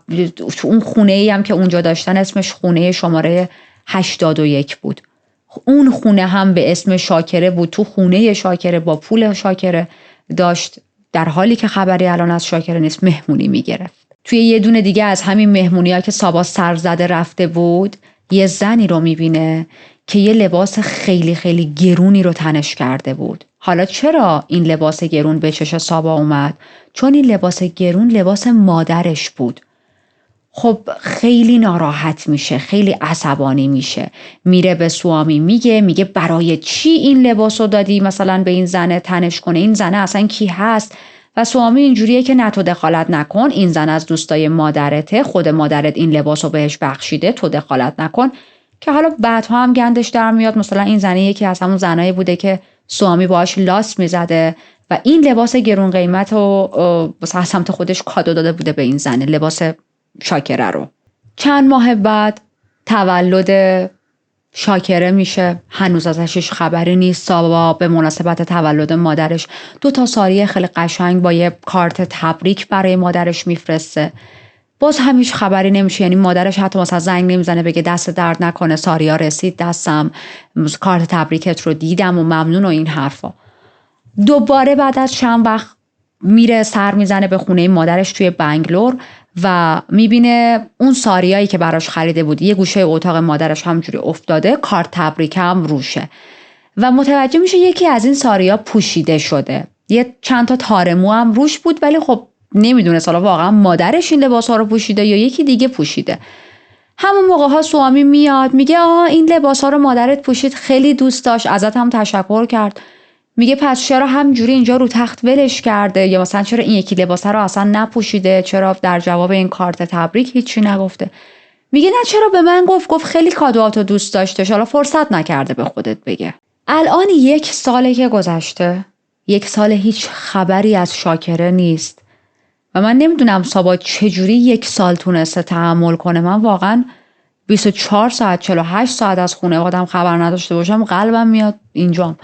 اون خونه ای هم که اونجا داشتن اسمش خونه شماره 81 بود. اون خونه هم به اسم شاکره بود، تو خونه شاکره با پول شاکره داشت، در حالی که خبری الان از شاکره نیست مهمونی میگرفت. توی یه دونه دیگه از همین مهمونی ها که سابا سرزده رفته بود، یه زنی رو میبینه که یه لباس خیلی خیلی گرونی رو تنش کرده بود. حالا چرا این لباس گرون به چش سابا اومد؟ چون این لباس گرون لباس مادرش بود. خب خیلی ناراحت میشه، خیلی عصبانی میشه، میره به سوامی میگه برای چی این لباس رو دادی مثلا به این زنه تنش کنه؟ این زنه اصلا کی هست؟ و سوامی اینجوریه که نه تو دخالت نکن، این زن از دوستای مادرته، خود مادرت این لباس رو بهش بخشیده، تو دخالت نکن. که حالا بعدها هم گندش در میاد، مثلا این زنه یکی از همون زنایی بوده که سوامی باهاش لاس میزده و این لباس گرون قیمت رو از سمت خودش کادو داده بوده به این زنه، لباس شاکره رو. چند ماه بعد تولد شاکره میشه، هنوز ازش هیچ خبری نیست. سابا به مناسبت تولد مادرش 2 ساریه خیلی قشنگ با یه کارت تبریک برای مادرش میفرسته. باز هم هیچ خبری نمیشه، یعنی مادرش حتی مثلا زنگ نمیزنه بگه دست درد نکنه، ساریا رسید دستم، کارت تبریکت رو دیدم و ممنون و این حرفا. دوباره بعد از چند وقت میره سر میزنه به خونه مادرش توی بنگلور و میبینه اون ساریایی که براش خریده بود یه گوشه اتاق مادرش همجوری افتاده، کارت تبریک هم روشه و متوجه میشه یکی از این ساریا پوشیده شده. یه چند تا تار مو هم روش بود، ولی خب نمیدونه حالا واقعا مادرش این لباسا رو پوشیده یا یکی دیگه پوشیده. همون موقع ها سوامی میاد میگه این لباسا رو مادرت پوشید، خیلی دوست داشت، ازت هم تشکر کرد. میگه پس چرا همجوری اینجا رو تخت ولش کرده، یا مثلا چرا این یکی لباسه رو اصلا نپوشیده، چرا در جواب این کارت تبریک هیچی نگفته؟ میگه نه چرا به من گفت خیلی کادوهاتو دوست داشته، حالا فرصت نکرده به خودت بگه. الان 1 ساله که گذشته، 1 سال هیچ خبری از شاکره نیست و من نمیدونم سابا چجوری 1 سال تونسته تحمل کنه. من واقعا 24 ساعت 48 ساعت از خونه آدم خبر نداشته باشم قلبم میاد اینجام.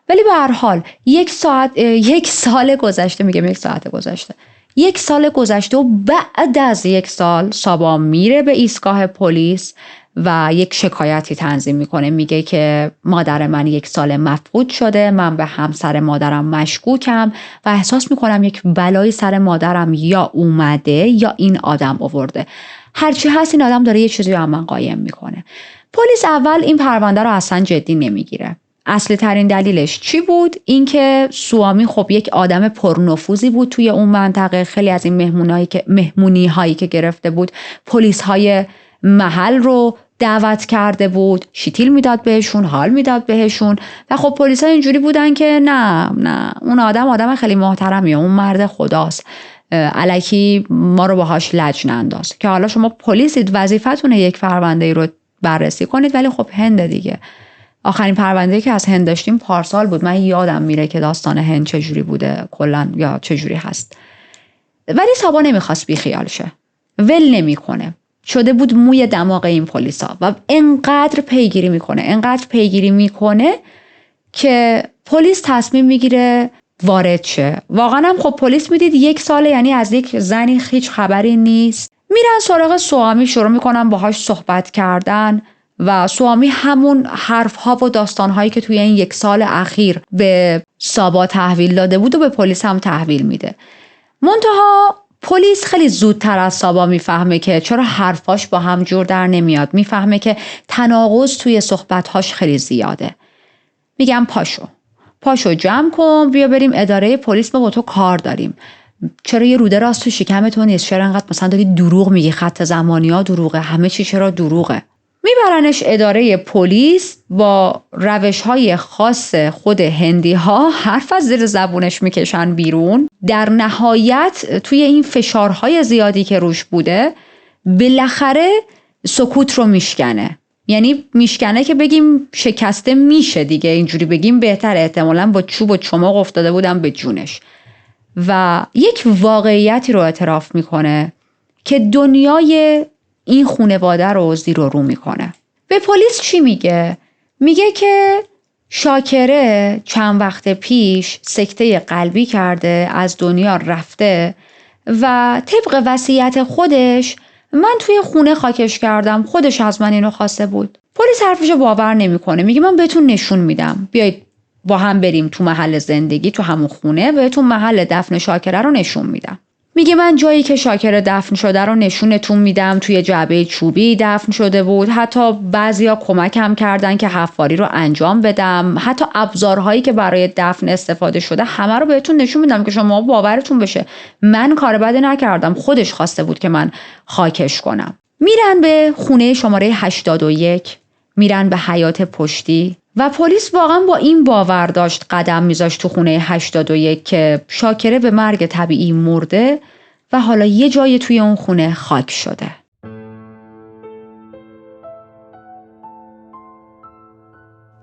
ولی به هر حال 1 سال گذشته، میگم 1 ساعت گذشته، 1 سال گذشته و بعد از 1 سال سابا میره به ایستگاه پلیس و یک شکایتی تنظیم میکنه. میگه که مادر من 1 سال مفقود شده، من به همسر مادرم مشکوکم و احساس میکنم یک بلایی سر مادرم یا اومده یا این آدم آورده. هرچی هست این آدم داره یه چیزی رو من قایم میکنه. پلیس اول این پرونده رو اصلا جدی نمیگیره. اصلی ترین دلیلش چی بود؟ اینکه سوامی خب یک آدم پرنفوذی بود توی اون منطقه. خیلی از این مهمونی هایی که گرفته بود پلیس های محل رو دعوت کرده بود، شیتیل میداد بهشون، حال میداد بهشون و خب پلیس ها اینجوری بودن که نه اون آدم خیلی محترمیه، اون مرد خداست، الکی ما رو باهاش لج ننداز. که حالا شما پلیسید، وظیفتونه یک پرونده رو بررسی کنید، ولی خب هند دیگه. آخرین پرونده‌ای که از هند داشتیم پارسال بود. من یادم میره که داستان هند چجوری بوده کلا یا چجوری هست. ولی سابا نمیخواست بیخیال شه، ول نمیکنه، شده بود موی دماغ این پلیسا و انقدر پیگیری میکنه که پلیس تصمیم میگیره وارد شه. واقعا هم خب پلیس میدید 1 ساله، یعنی از یک زنی هیچ خبری نیست. میرن سراغ سوامی، شروع میکنن باهاش صحبت کردن و سوامی همون حرفها و داستانهایی که توی این 1 سال اخیر به سابا تحویل داده بود و به پلیس هم تحویل میده. منتها پلیس خیلی زودتر از سابا میفهمه که چرا حرفاش با هم جور در نمیاد. میفهمه که تناقض توی صحبتهاش خیلی زیاده. میگم پاشو جمع کن، بیا بریم اداره پلیس، ما با تو کار داریم. چرا یه روده راست تو شکم تو نیست؟ چرا انقدر مثلا داری دروغ میگی؟ خط زمانی ها دروغه، همه چی چرا دروغه؟ میبرنش اداره پلیس، با روش‌های خاص خود هندی‌ها حرف از زیر زبونش میکشن بیرون. در نهایت توی این فشارهای زیادی که روش بوده بالاخره سکوت رو میشکنه. یعنی میشکنه که بگیم شکسته میشه دیگه، اینجوری بگیم بهتر، احتمالاً با چوب و چماق افتاده بودن به جونش و یک واقعیتی رو اعتراف میکنه که دنیای این خانواده رو زیر و رو میکنه. به پلیس چی میگه؟ میگه که شاکره چند وقت پیش سکته قلبی کرده، از دنیا رفته و طبق وصیت خودش من توی خونه خاکش کردم، خودش از من اینو خواسته بود. پلیس حرفشو باور نمیکنه، میگه من بهتون نشون میدم، بیایید با هم بریم تو محل زندگی، تو همون خونه بهتون محل دفن شاکره رو نشون میدم. میگه من جایی که شاکره دفن شده رو نشونتون میدم، توی جعبه چوبی دفن شده بود، حتی بعضیا کمکم کردن که حفاری رو انجام بدم، حتی ابزارهایی که برای دفن استفاده شده همه رو بهتون نشون میدم که شما باورتون بشه من کار بدی نکردم، خودش خواسته بود که من خاکش کنم. میرن به خونه شماره 81، میرن به حیاط پشتی و پلیس واقعا با این باور داشت قدم میذاشت تو خونه 81 که شاکره به مرگ طبیعی مرده و حالا یه جای توی اون خونه خاک شده.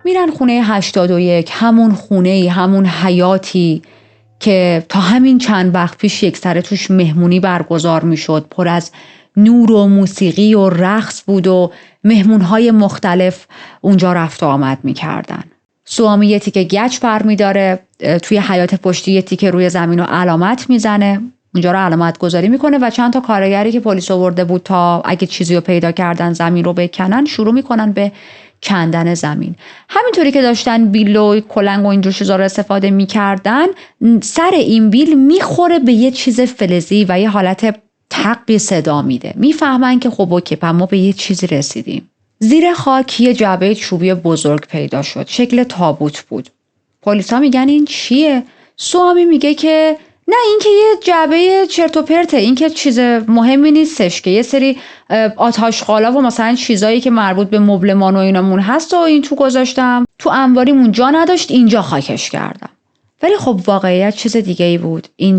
میرن خونه 81، همون خونه، همون حیاتی که تا همین چند وقت پیش یک سره توش مهمونی برگزار میشد، پر از نور و موسیقی و رقص بود و مهمونهای مختلف اونجا رفت و آمد میکردن. سوامی یه تیکه گچ برمیداره، توی حیاط پشتی یه تیکه روی زمین رو علامت میزنه، اونجا رو علامت گذاری میکنه و چند تا کارگری که پلیس آورده بود تا اگه چیزی رو پیدا کردن زمین رو بکنن، شروع میکنن به کندن زمین. همینطوری که داشتن بیل و کلنگ و اینجور چیزا رو استفاده میکردن، سر این بیل میخوره به یه چیز فلزی و یه حالت تقی صدا میده. میفهمن که خب اوکی، ما به یه چیزی رسیدیم. زیر خاک یه جعبه چوبی بزرگ پیدا شد، شکل تابوت بود. پلیسا میگن این چیه؟ سوامی میگه که نه، این که یه جعبه چرت و پرته، این که چیز مهمی نیستش، که یه سری آتش‌خالا و مثلا چیزایی که مربوط به مبلمان و اینامون هست و این تو گذاشتم، تو انباریمون جا نداشت، اینجا خاکش کردم. ولی خب واقعیت چیز دیگه ای بود. این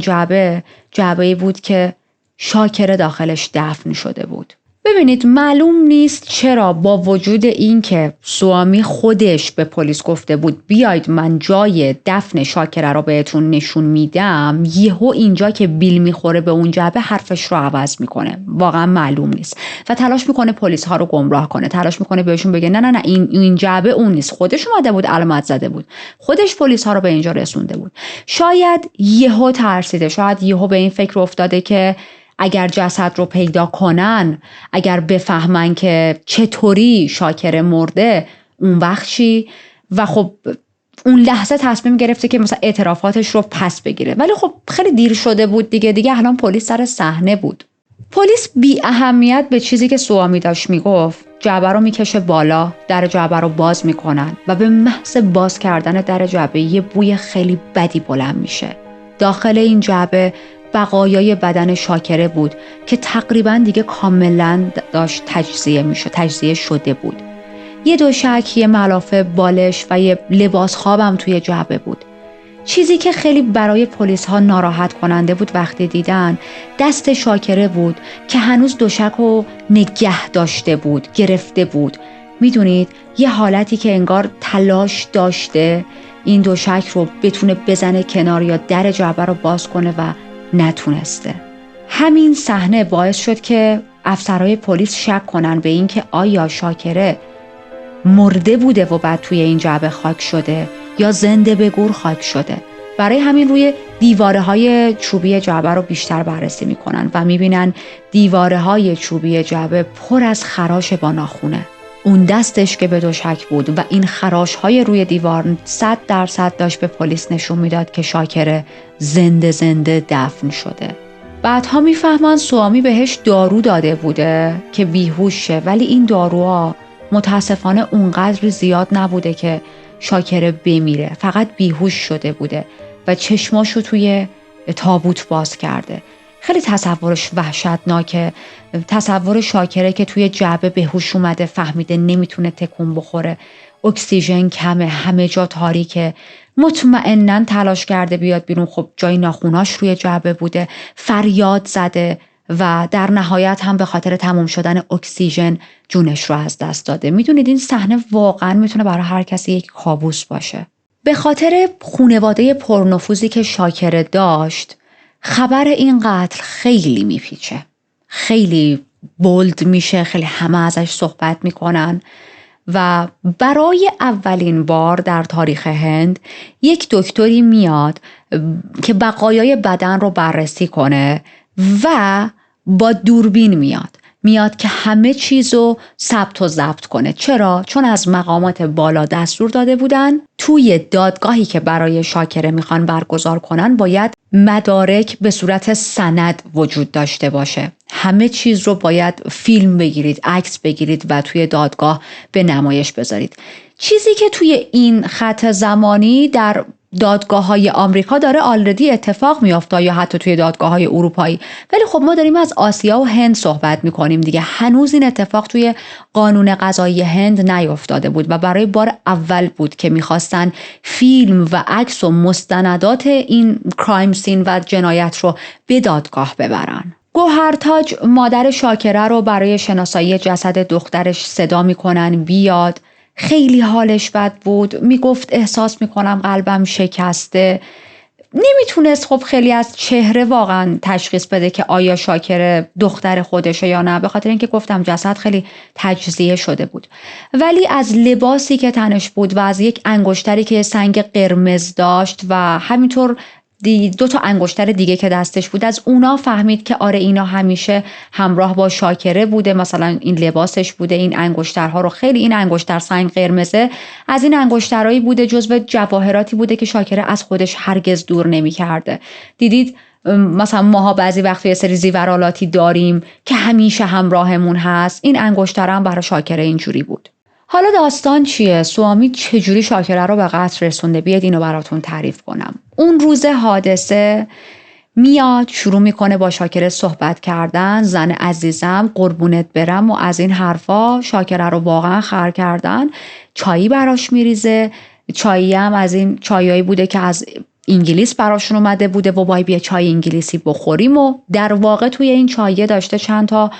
جعبه‌ای بود که شاکره داخلش دفن شده بود. ببینید معلوم نیست چرا با وجود این که سوامی خودش به پلیس گفته بود بیاید من جای دفن شاکره رو بهتون نشون میدم، یهو اینجا که بیل میخوره به اون جعبه حرفش رو عوض میکنه. واقعا معلوم نیست و تلاش میکنه پلیس ها رو گمراه کنه، تلاش میکنه بهشون بگه نه نه نه این جعبه اون نیست، خودش اومده بود علامت زده بود، خودش پلیس ها رو به اینجا رسونده بود. شاید یهو ترسیده، شاید یهو به این فکر افتاده که اگر جسد رو پیدا کنن، اگر بفهمن که چطوری شاکره مرده، اون وقت چی؟ و خب اون لحظه تصمیم گرفته که مثلا اعترافاتش رو پس بگیره. ولی خب خیلی دیر شده بود دیگه الان پلیس سر صحنه بود. پلیس بی اهمیت به چیزی که سوامی داشت میگفت، جعبه رو میکشه بالا، در جعبه رو باز میکنن و به محض باز کردن در جعبه یه بوی خیلی بدی بلند میشه. داخل این جعبه بقایای بدن شاکره بود که تقریبا دیگه کاملا داشت تجزیه شده بود. یه دوشک، یه ملافه، بالش و یه لباس خوابم توی جعبه بود. چیزی که خیلی برای پلیس ها ناراحت کننده بود وقتی دیدن، دست شاکره بود که هنوز دوشک رو نگه داشته بود، گرفته بود. میدونید یه حالتی که انگار تلاش داشته این دوشک رو بتونه بزنه کنار یا در جعبه رو باز کنه و نتونسته. همین صحنه باعث شد که افسرهای پلیس شک کنن به این که آیا شاکره مرده بوده و بعد توی این جعبه خاک شده یا زنده به گور خاک شده. برای همین روی دیواره‌های چوبی جعبه رو بیشتر بررسی میکنن و میبینن دیواره‌های چوبی جعبه پر از خراش با ناخونه. اون دستش که به دوشک بود و این خراش‌های روی دیوار 100% داشت به پلیس نشون میداد که شاکره زنده دفن شده. بعدها میفهمن سوامی بهش دارو داده بوده که بیهوش شه، ولی این داروها متاسفانه اونقدر زیاد نبوده که شاکره بمیره، فقط بیهوش شده بوده و چشماشو توی تابوت باز کرده. خیلی تصورش وحشتناکه. تصور شاکره که توی جعبه بهوش اومده، فهمیده نمیتونه تکون بخوره، اکسیژن کمه، همه جا تاریکه، مطمئناً تلاش کرده بیاد بیرون، خب جای ناخوناش روی جعبه بوده، فریاد زده و در نهایت هم به خاطر تموم شدن اکسیژن جونش رو از دست داده. میدونید این صحنه واقعاً میتونه برای هر کسی یک کابوس باشه. به خاطر خانواده پرنفوذی که شاکره داشت، خبر این قتل خیلی میپیچه، خیلی بولد میشه، خیلی همه ازش صحبت میکنن و برای اولین بار در تاریخ هند یک دکتری میاد که بقایای بدن رو بررسی کنه و با دوربین میاد که همه چیزو ثبت و ضبط کنه. چرا؟ چون از مقامات بالا دستور داده بودن توی دادگاهی که برای شاکره میخوان برگزار کنن باید مدارک به صورت سند وجود داشته باشه. همه چیز رو باید فیلم بگیرید، عکس بگیرید و توی دادگاه به نمایش بذارید. چیزی که توی این خط زمانی در دادگاه‌های آمریکا داره آلردی اتفاق میافته یا حتی توی دادگاه‌های اروپایی، ولی خب ما داریم از آسیا و هند صحبت میکنیم دیگه. هنوز این اتفاق توی قانون قضایی هند نیفتاده بود و برای بار اول بود که میخواستن فیلم و عکس و مستندات این کرایم سین و جنایت رو به دادگاه ببرن. گوهرتاج مادر شاکره رو برای شناسایی جسد دخترش صدا میکنن بیاد. خیلی حالش بد بود، میگفت احساس میکنم قلبم شکسته. نمیتونست خب خیلی از چهره واقعا تشخیص بده که آیا شاکره دختر خودشه یا نه، به خاطر اینکه گفتم جسد خیلی تجزیه شده بود. ولی از لباسی که تنش بود و از یک انگشتری که سنگ قرمز داشت و همینطور 2 انگشتر دیگه که دستش بود، از اونا فهمید که آره اینا همیشه همراه با شاکره بوده، مثلا این لباسش بوده، این انگشترها رو خیلی، این انگشتر سنگ قرمزه از این انگشترهایی بوده، جزو جواهراتی بوده که شاکره از خودش هرگز دور نمی کرده. دیدید مثلا ماها بعضی وقت یه سری زیورالاتی داریم که همیشه همراهمون هست، این انگشتر هم برای شاکره اینجوری بود. حالا داستان چیه؟ سوامی چجوری شاکره رو به قتل رسونده؟ بیاید اینو براتون تعریف کنم. اون روز حادثه میاد شروع میکنه با شاکره صحبت کردن، زن عزیزم قربونت برم و از این حرفا. شاکره رو واقعا خر کردن، چایی براش میریزه، چایی هم از این چایایی بوده که از انگلیس براشون اومده بوده و باید بیا چای انگلیسی بخوریم و در واقع توی این چایه داشته چند تا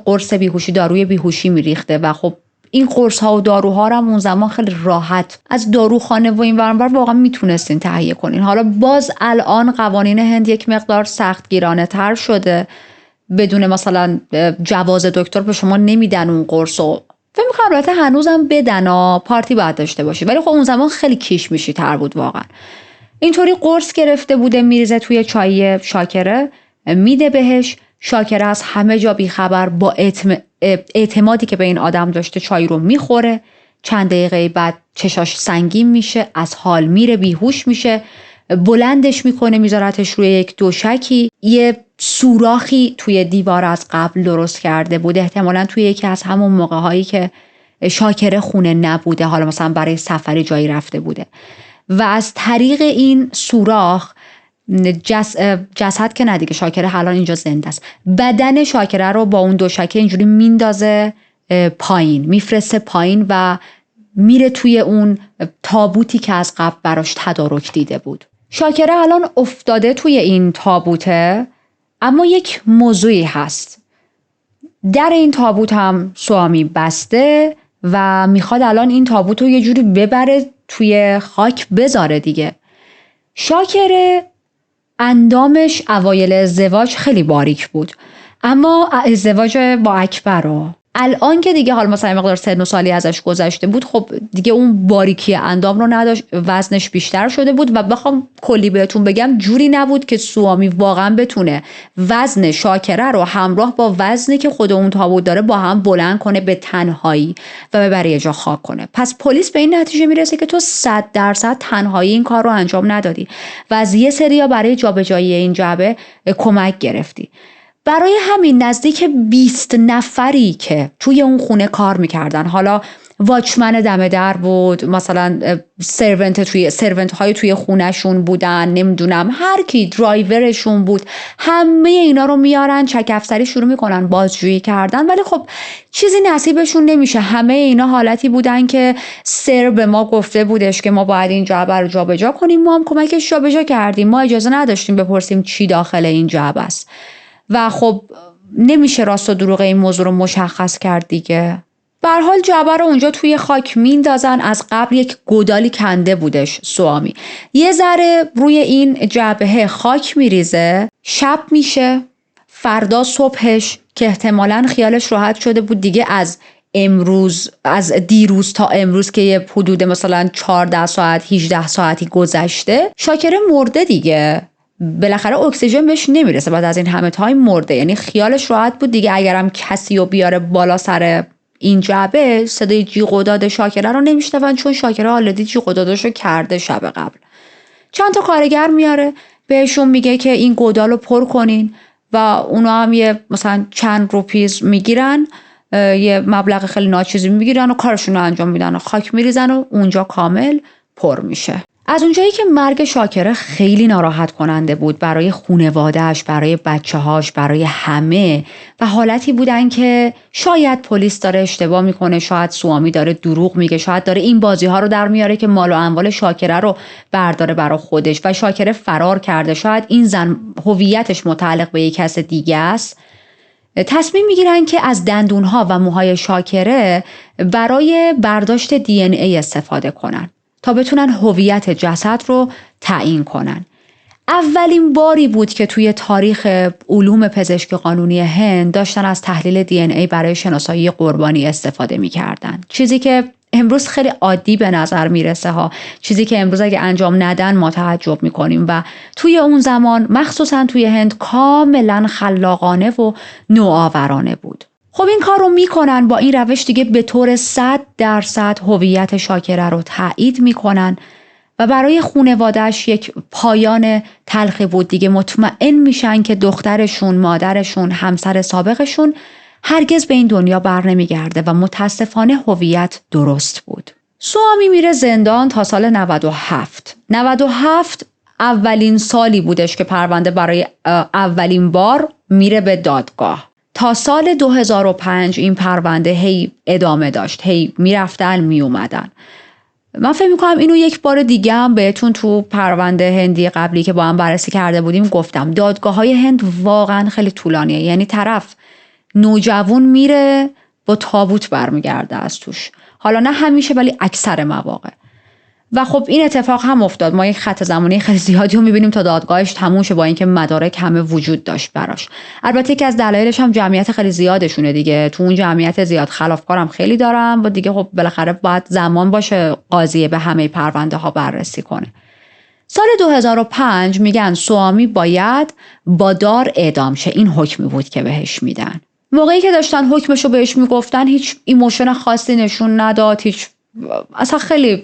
قرص بیهوشی، داروی بیهوشی میریخته و خب این قرص ها و داروها رو هم اون زمان خیلی راحت از داروخانه و این ورانور واقعا میتونستین تهیه کنین. حالا باز الان قوانین هند یک مقدار سختگیرانه تر شده، بدون مثلا جواز دکتر به شما نمیدن اون قرصو. فکر می‌کنم البته هنوزم بدن، پارتی باید داشته باشی، ولی خب اون زمان خیلی کیش میشی تر بود واقعا. اینطوری قرص گرفته بوده میریزه توی چای شاکره، میده بهش. شاکره از همه جا بیخبر با اعتمادی که به این آدم داشته چای رو میخوره. چند دقیقه بعد چشاش سنگین میشه، از حال میره، بیهوش میشه. بلندش میکنه میذارتش روی یک دوشکی. یه سوراخی توی دیوار از قبل درست کرده بود، احتمالاً توی یکی از همون موقع‌هایی که شاکره خونه نبوده، حالا مثلا برای سفری جایی رفته بوده و از طریق این سوراخ جسد که ندیگه، شاکره الان اینجا زنده است، بدن شاکره رو با اون دوشکه اینجوری میندازه پایین، میفرسته پایین و میره توی اون تابوتی که از قبل براش تدارک دیده بود. شاکره الان افتاده توی این تابوته، اما یک موضوعی هست. در این تابوت هم سوامی بسته و میخواد الان این تابوت رو یه جوری ببره توی خاک بذاره دیگه. شاکره اندامش اوایل ازدواج خیلی باریک بود، اما ازدواج با اکبر رو الان که دیگه حالا مثلا مقدار سن و سالی ازش گذشته بود، خب دیگه اون باریکی اندام رو نداشت، وزنش بیشتر شده بود و بخوام کلی بهتون بگم جوری نبود که سوامی واقعا بتونه وزن شاکره رو همراه با وزنی که خود اون تابوت داره با هم بلند کنه به تنهایی و ببره یه جا خاک کنه. پس پلیس به این نتیجه میرسه که تو 100% تنهایی این کار رو انجام ندادی و از یه سریا برای جابجایی این جعبه کمک گرفتی. برای همین نزدیک 20 نفری که توی اون خونه کار میکردن، حالا واچمن دم در بود، مثلا سرونت های توی خونهشون بودن، نمیدونم هر کی، درایورشون بود. همه اینا رو میارن چک افسری شروع میکنن بازجویی کردن، ولی خب چیزی نصیبشون نمیشه. همه اینا حالتی بودن که سر به ما گفته بودش که ما باید این جعبه رو جابجا کنیم، ما هم کمکش جابجا کردیم، ما اجازه نداشتیم بپرسیم چی داخل این جعبه است. و خب نمیشه راست و دروغ این موضوع رو مشخص کرد دیگه. به هر حال جعبه رو اونجا توی خاک میندازن. از قبل یک گودالی کنده بودش سوامی، یه ذره روی این جعبه خاک میریزه. شب میشه، فردا صبحش که احتمالاً خیالش راحت شده بود دیگه، از دیروز تا امروز که یه حدود مثلا 14 ساعت 18 ساعتی گذشته، شاکره مرده دیگه، بالاخره اکسیژن بهش نمیرسه بعد از این همه تایم مرده. یعنی خیالش راحت بود دیگه، اگرم کسی رو بیاره بالا سر این جعبه صدای جیغ و داد شاکره رو نمیشنون، چون شاکره آلردی جیغ و داداشو کرده شب قبل. چند تا کارگر میاره، بهشون میگه که این گودال رو پر کنین و اونا هم یه مثلا چند روپیز میگیرن، یه مبلغ خیلی ناچیزی میگیرن و کارشون رو انجام میدن و خاک میریزن و اونجا کامل پر میشه. از اونجایی که مرگ شاکره خیلی ناراحت کننده بود برای خانواده‌اش، برای بچه‌هاش، برای همه، و حالتی بودن که شاید پلیس داره اشتباه میکنه، شاید سوامی داره دروغ میگه، شاید داره این بازی‌ها رو در میاره که مال و اموال شاکره رو برداره برای خودش و شاکره فرار کرده، شاید این زن هویتش متعلق به یک کس دیگه است. تصمیم میگیرن که از دندونها و موهای شاکره برای برداشت دی ان ای استفاده کنن تا بتونن هویت جسد رو تعیین کنن. اولین باری بود که توی تاریخ علوم پزشکی قانونی هند داشتن از تحلیل دی ان ای برای شناسایی قربانی استفاده میکردن. چیزی که امروز خیلی عادی به نظر میرسه ها، چیزی که امروز اگه انجام ندن ما تعجب میکنیم و توی اون زمان مخصوصا توی هند کاملا خلاقانه و نوآورانه بود. خب این کار رو میکنن، با این روش دیگه به طور 100% هویت شاکره رو تایید میکنن و برای خانواده‌اش یک پایان تلخی بود دیگه. مطمئن میشن که دخترشون، مادرشون، همسر سابقشون هرگز به این دنیا بر نمیگرده و متاسفانه هویت درست بود. سوامی میره زندان تا سال 97 اولین سالی بودش که پرونده برای اولین بار میره به دادگاه. تا سال 2005 این پرونده هی ادامه داشت، هی میرفتن میومدن. من فکر میکنم اینو یک بار دیگه هم بهتون تو پرونده هندی قبلی که با هم بررسی کرده بودیم گفتم، دادگاه‌های هند واقعا خیلی طولانیه. یعنی طرف نوجوان میره با تابوت برمیگرده از توش، حالا نه همیشه ولی اکثر مواقع. و خب این اتفاق هم افتاد، ما یک خط زمانی خیلی زیادی رو میبینیم تا دادگاهش تموم شه، با اینکه مدارک همه وجود داشت براش. البته که از دلایلش هم جمعیت خیلی زیادشونه دیگه، تو اون جمعیت زیاد خلافکارم خیلی دارم و دیگه خب بالاخره باید زمان باشه قاضی به همه پرونده ها بررسی کنه. سال 2005 میگن سوامی باید با دار اعدام شه، این حکمی بود که بهش میدن. موقعی که داشتن حکمشو بهش میگفتن هیچ ایموشن خاصی نشون نداد، اصلا خیلی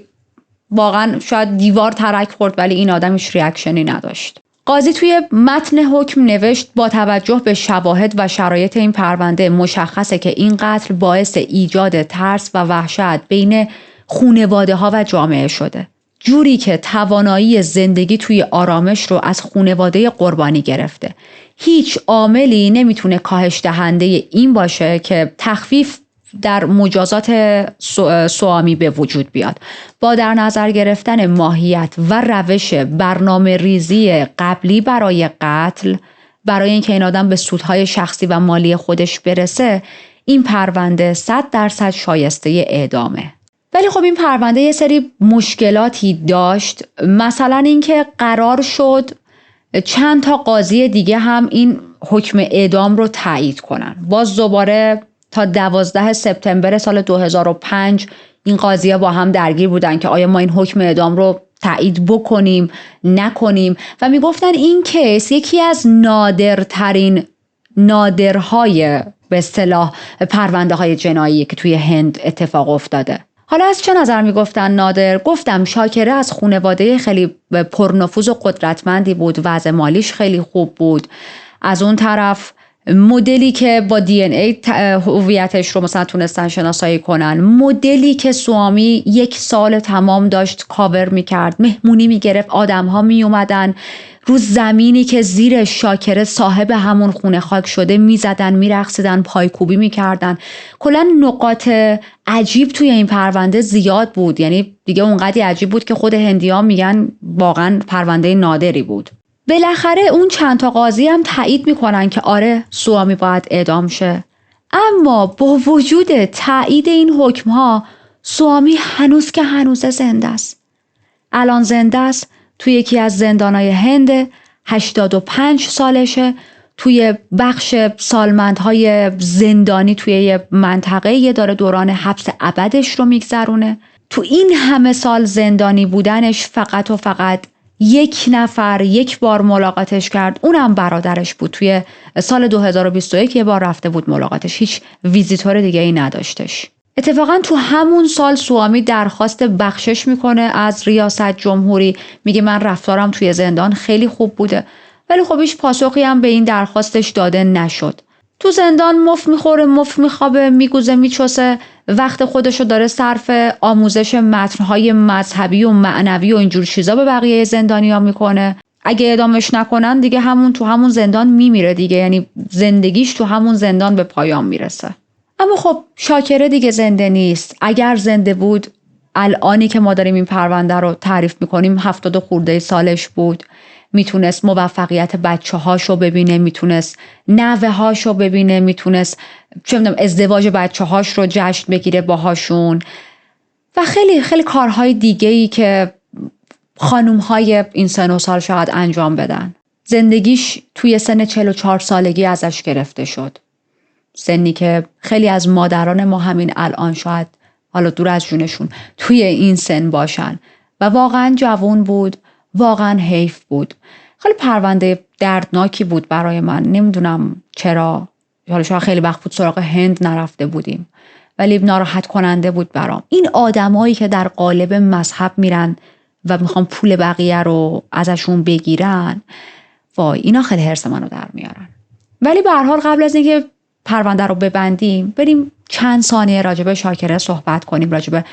واقعا شاید دیوار ترک خورد، ولی این آدم هیچ ریاکشنی نداشت. قاضی توی متن حکم نوشت با توجه به شواهد و شرایط این پرونده مشخصه که این قتل باعث ایجاد ترس و وحشت بین خانواده ها و جامعه شده، جوری که توانایی زندگی توی آرامش رو از خانواده قربانی گرفته. هیچ عاملی نمیتونه کاهش دهنده این باشه که تخفیف در مجازات سوامی به وجود بیاد. با در نظر گرفتن ماهیت و روش برنامه ریزی قبلی برای قتل، برای اینکه این آدم به سودهای شخصی و مالی خودش برسه، این پرونده 100% شایسته اعدامه. ولی خب این پرونده یه سری مشکلاتی داشت، مثلا اینکه قرار شد چند تا قاضی دیگه هم این حکم اعدام رو تایید کنن. باز دوباره تا 12 سپتامبر سال 2005 این قاضی‌ها با هم درگیر بودن که آیا ما این حکم اعدام رو تایید بکنیم نکنیم، و میگفتن این کیس یکی از نادرهای به اصطلاح پرونده های جنایی که توی هند اتفاق افتاده. حالا از چه نظر میگفتن نادر؟ گفتم شاکره از خانواده خیلی پرنفوذ و قدرتمندی بود، وضع مالیش خیلی خوب بود. از اون طرف مدلی که با DNA هویتش رو مثلا تونستن شناسایی کنن، مدلی که سوامی 1 سال تمام داشت کاور میکرد، مهمونی میگرفت، آدم ها میومدن رو زمینی که زیر شاکره صاحب همون خونه خاک شده میزدن، میرقصیدن، پایکوبی میکردن. کلا نقاط عجیب توی این پرونده زیاد بود، یعنی دیگه اونقدی عجیب بود که خود هندی‌ها میگن واقعا پرونده نادری بود. بالاخره اون چند تا قاضی هم تایید میکنن که آره سوامی باید اعدام شه، اما با وجود تایید این حکم‌ها سوامی هنوز که هنوز زنده است. الان زنده است، توی یکی از زندانهای هند، 85 سالشه، توی بخش سالمندهای زندانی توی یه منطقه داره دوران حبس ابدش رو میگذرونه. تو این همه سال زندانی بودنش فقط و فقط 1 نفر 1 بار ملاقاتش کرد، اونم برادرش بود. توی سال 2021 یه بار رفته بود ملاقاتش، هیچ ویزیتور دیگه ای نداشتش. اتفاقا تو همون سال سوامی درخواست بخشش میکنه از ریاست جمهوری، میگه من رفتارم توی زندان خیلی خوب بوده، ولی خب هیچ پاسخی هم به این درخواستش داده نشد. تو زندان مفت میخوره، مفت میخوابه، میگوزه، میچوسه، وقت خودشو داره صرف آموزش متنهای مذهبی و معنوی و اینجور چیزا به بقیه زندانیا میکنه. اگه اعدامش نکنن دیگه تو همون زندان میمیره دیگه، یعنی زندگیش تو همون زندان به پایان میرسه. اما خب شاکره دیگه زنده نیست. اگر زنده بود الانی که ما داریم این پرونده رو تعریف میکنیم 70 خورده سالش بود، میتونست موفقیت بچه هاشو ببینه، میتونست نوه هاشو ببینه، میتونست ازدواج بچه هاش رو جشن بگیره باهاشون و خیلی خیلی کارهای دیگه‌ای که خانوم های این سن و سال شاید انجام بدن. زندگیش توی سن 44 سالگی ازش گرفته شد، سنی که خیلی از مادران ما همین الان شاید حالا دور از جونشون توی این سن باشن و واقعا جوان بود، واقعا حیف بود. خیلی پرونده دردناکی بود برای من، نمیدونم چرا، حالا شاید خیلی وقت بود سراغ هند نرفته بودیم، ولی ناراحت کننده بود برام. این آدمایی که در قالب مذهب میرن و میخوان پول بقیه رو ازشون بگیرن، وای اینا خیلی حرص منو در میارن. ولی به هر حال قبل از اینکه پرونده رو ببندیم بریم چند ثانیه راجع به شاکره صحبت کنیم، راجع به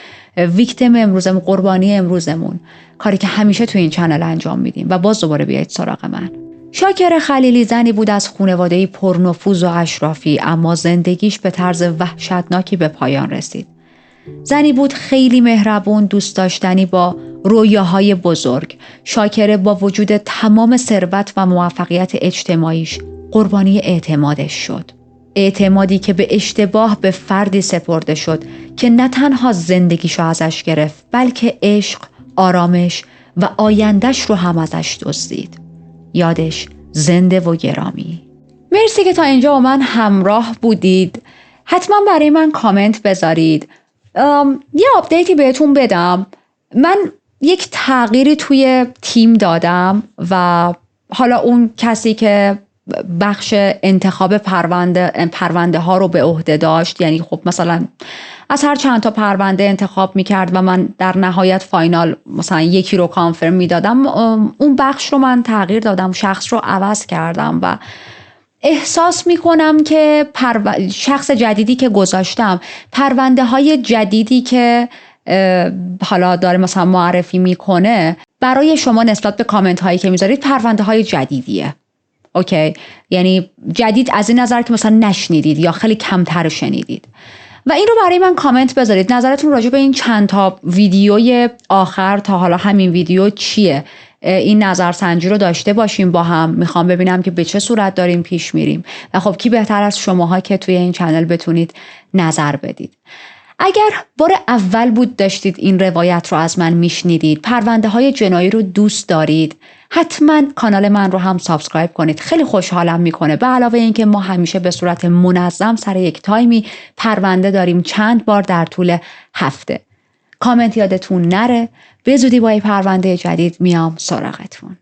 ویکتیم امروزمون، قربانی امروزمون، کاری که همیشه تو این چنل انجام میدیم و باز دوباره بیایید سراغ من. شاکره خلیلی زنی بود از خانواده‌ای پرنفوذ و اشرافی، اما زندگیش به طرز وحشتناکی به پایان رسید. زنی بود خیلی مهربون، دوست داشتنی، با رویاهای بزرگ. شاکره با وجود تمام ثروت و موفقیت اجتماعیش قربانی اعتمادش شد. اعتمادی که به اشتباه به فردی سپرده شد که نه تنها زندگیشو ازش گرفت، بلکه عشق، آرامش و آیندهش رو هم ازش دزدید. یادش زنده و گرامی. مرسی که تا اینجا با من همراه بودید. حتما برای من کامنت بذارید. یه آپدیتی بهتون بدم. من یک تغییری توی تیم دادم و حالا اون کسی که بخش انتخاب پرونده ها رو به عهده داشت، یعنی خب مثلا از هر چند تا پرونده انتخاب میکرد و من در نهایت فاینال مثلا یکی رو کانفرم میدادم، اون بخش رو من تغییر دادم، شخص رو عوض کردم و احساس میکنم که شخص جدیدی که گذاشتم، پرونده های جدیدی که حالا داره مثلا معرفی میکنه برای شما نسبت به کامنت هایی که میذارید پرونده های جدیدیه. اوکی، یعنی جدید از این نظر که مثلا نشنیدید یا خیلی کمتر شنیدید و این رو برای من کامنت بذارید. نظرتون راجع به این چند تا ویدیوی آخر تا حالا همین ویدیو چیه؟ این نظرسنجی رو داشته باشیم با هم. میخوام ببینم که به چه صورت داریم پیش میریم و خب کی بهتر از شماها که توی این چنل بتونید نظر بدید. اگر بار اول بود داشتید این روایت رو از من میشنیدید، پرونده های جنایی رو دوست دارید، حتما کانال من رو هم سابسکرایب کنید. خیلی خوشحالم میکنه. به علاوه اینکه ما همیشه به صورت منظم سر یک تایمی پرونده داریم، چند بار در طول هفته. کامنت یادتون نره. به زودی با پرونده جدید میام سراغتون.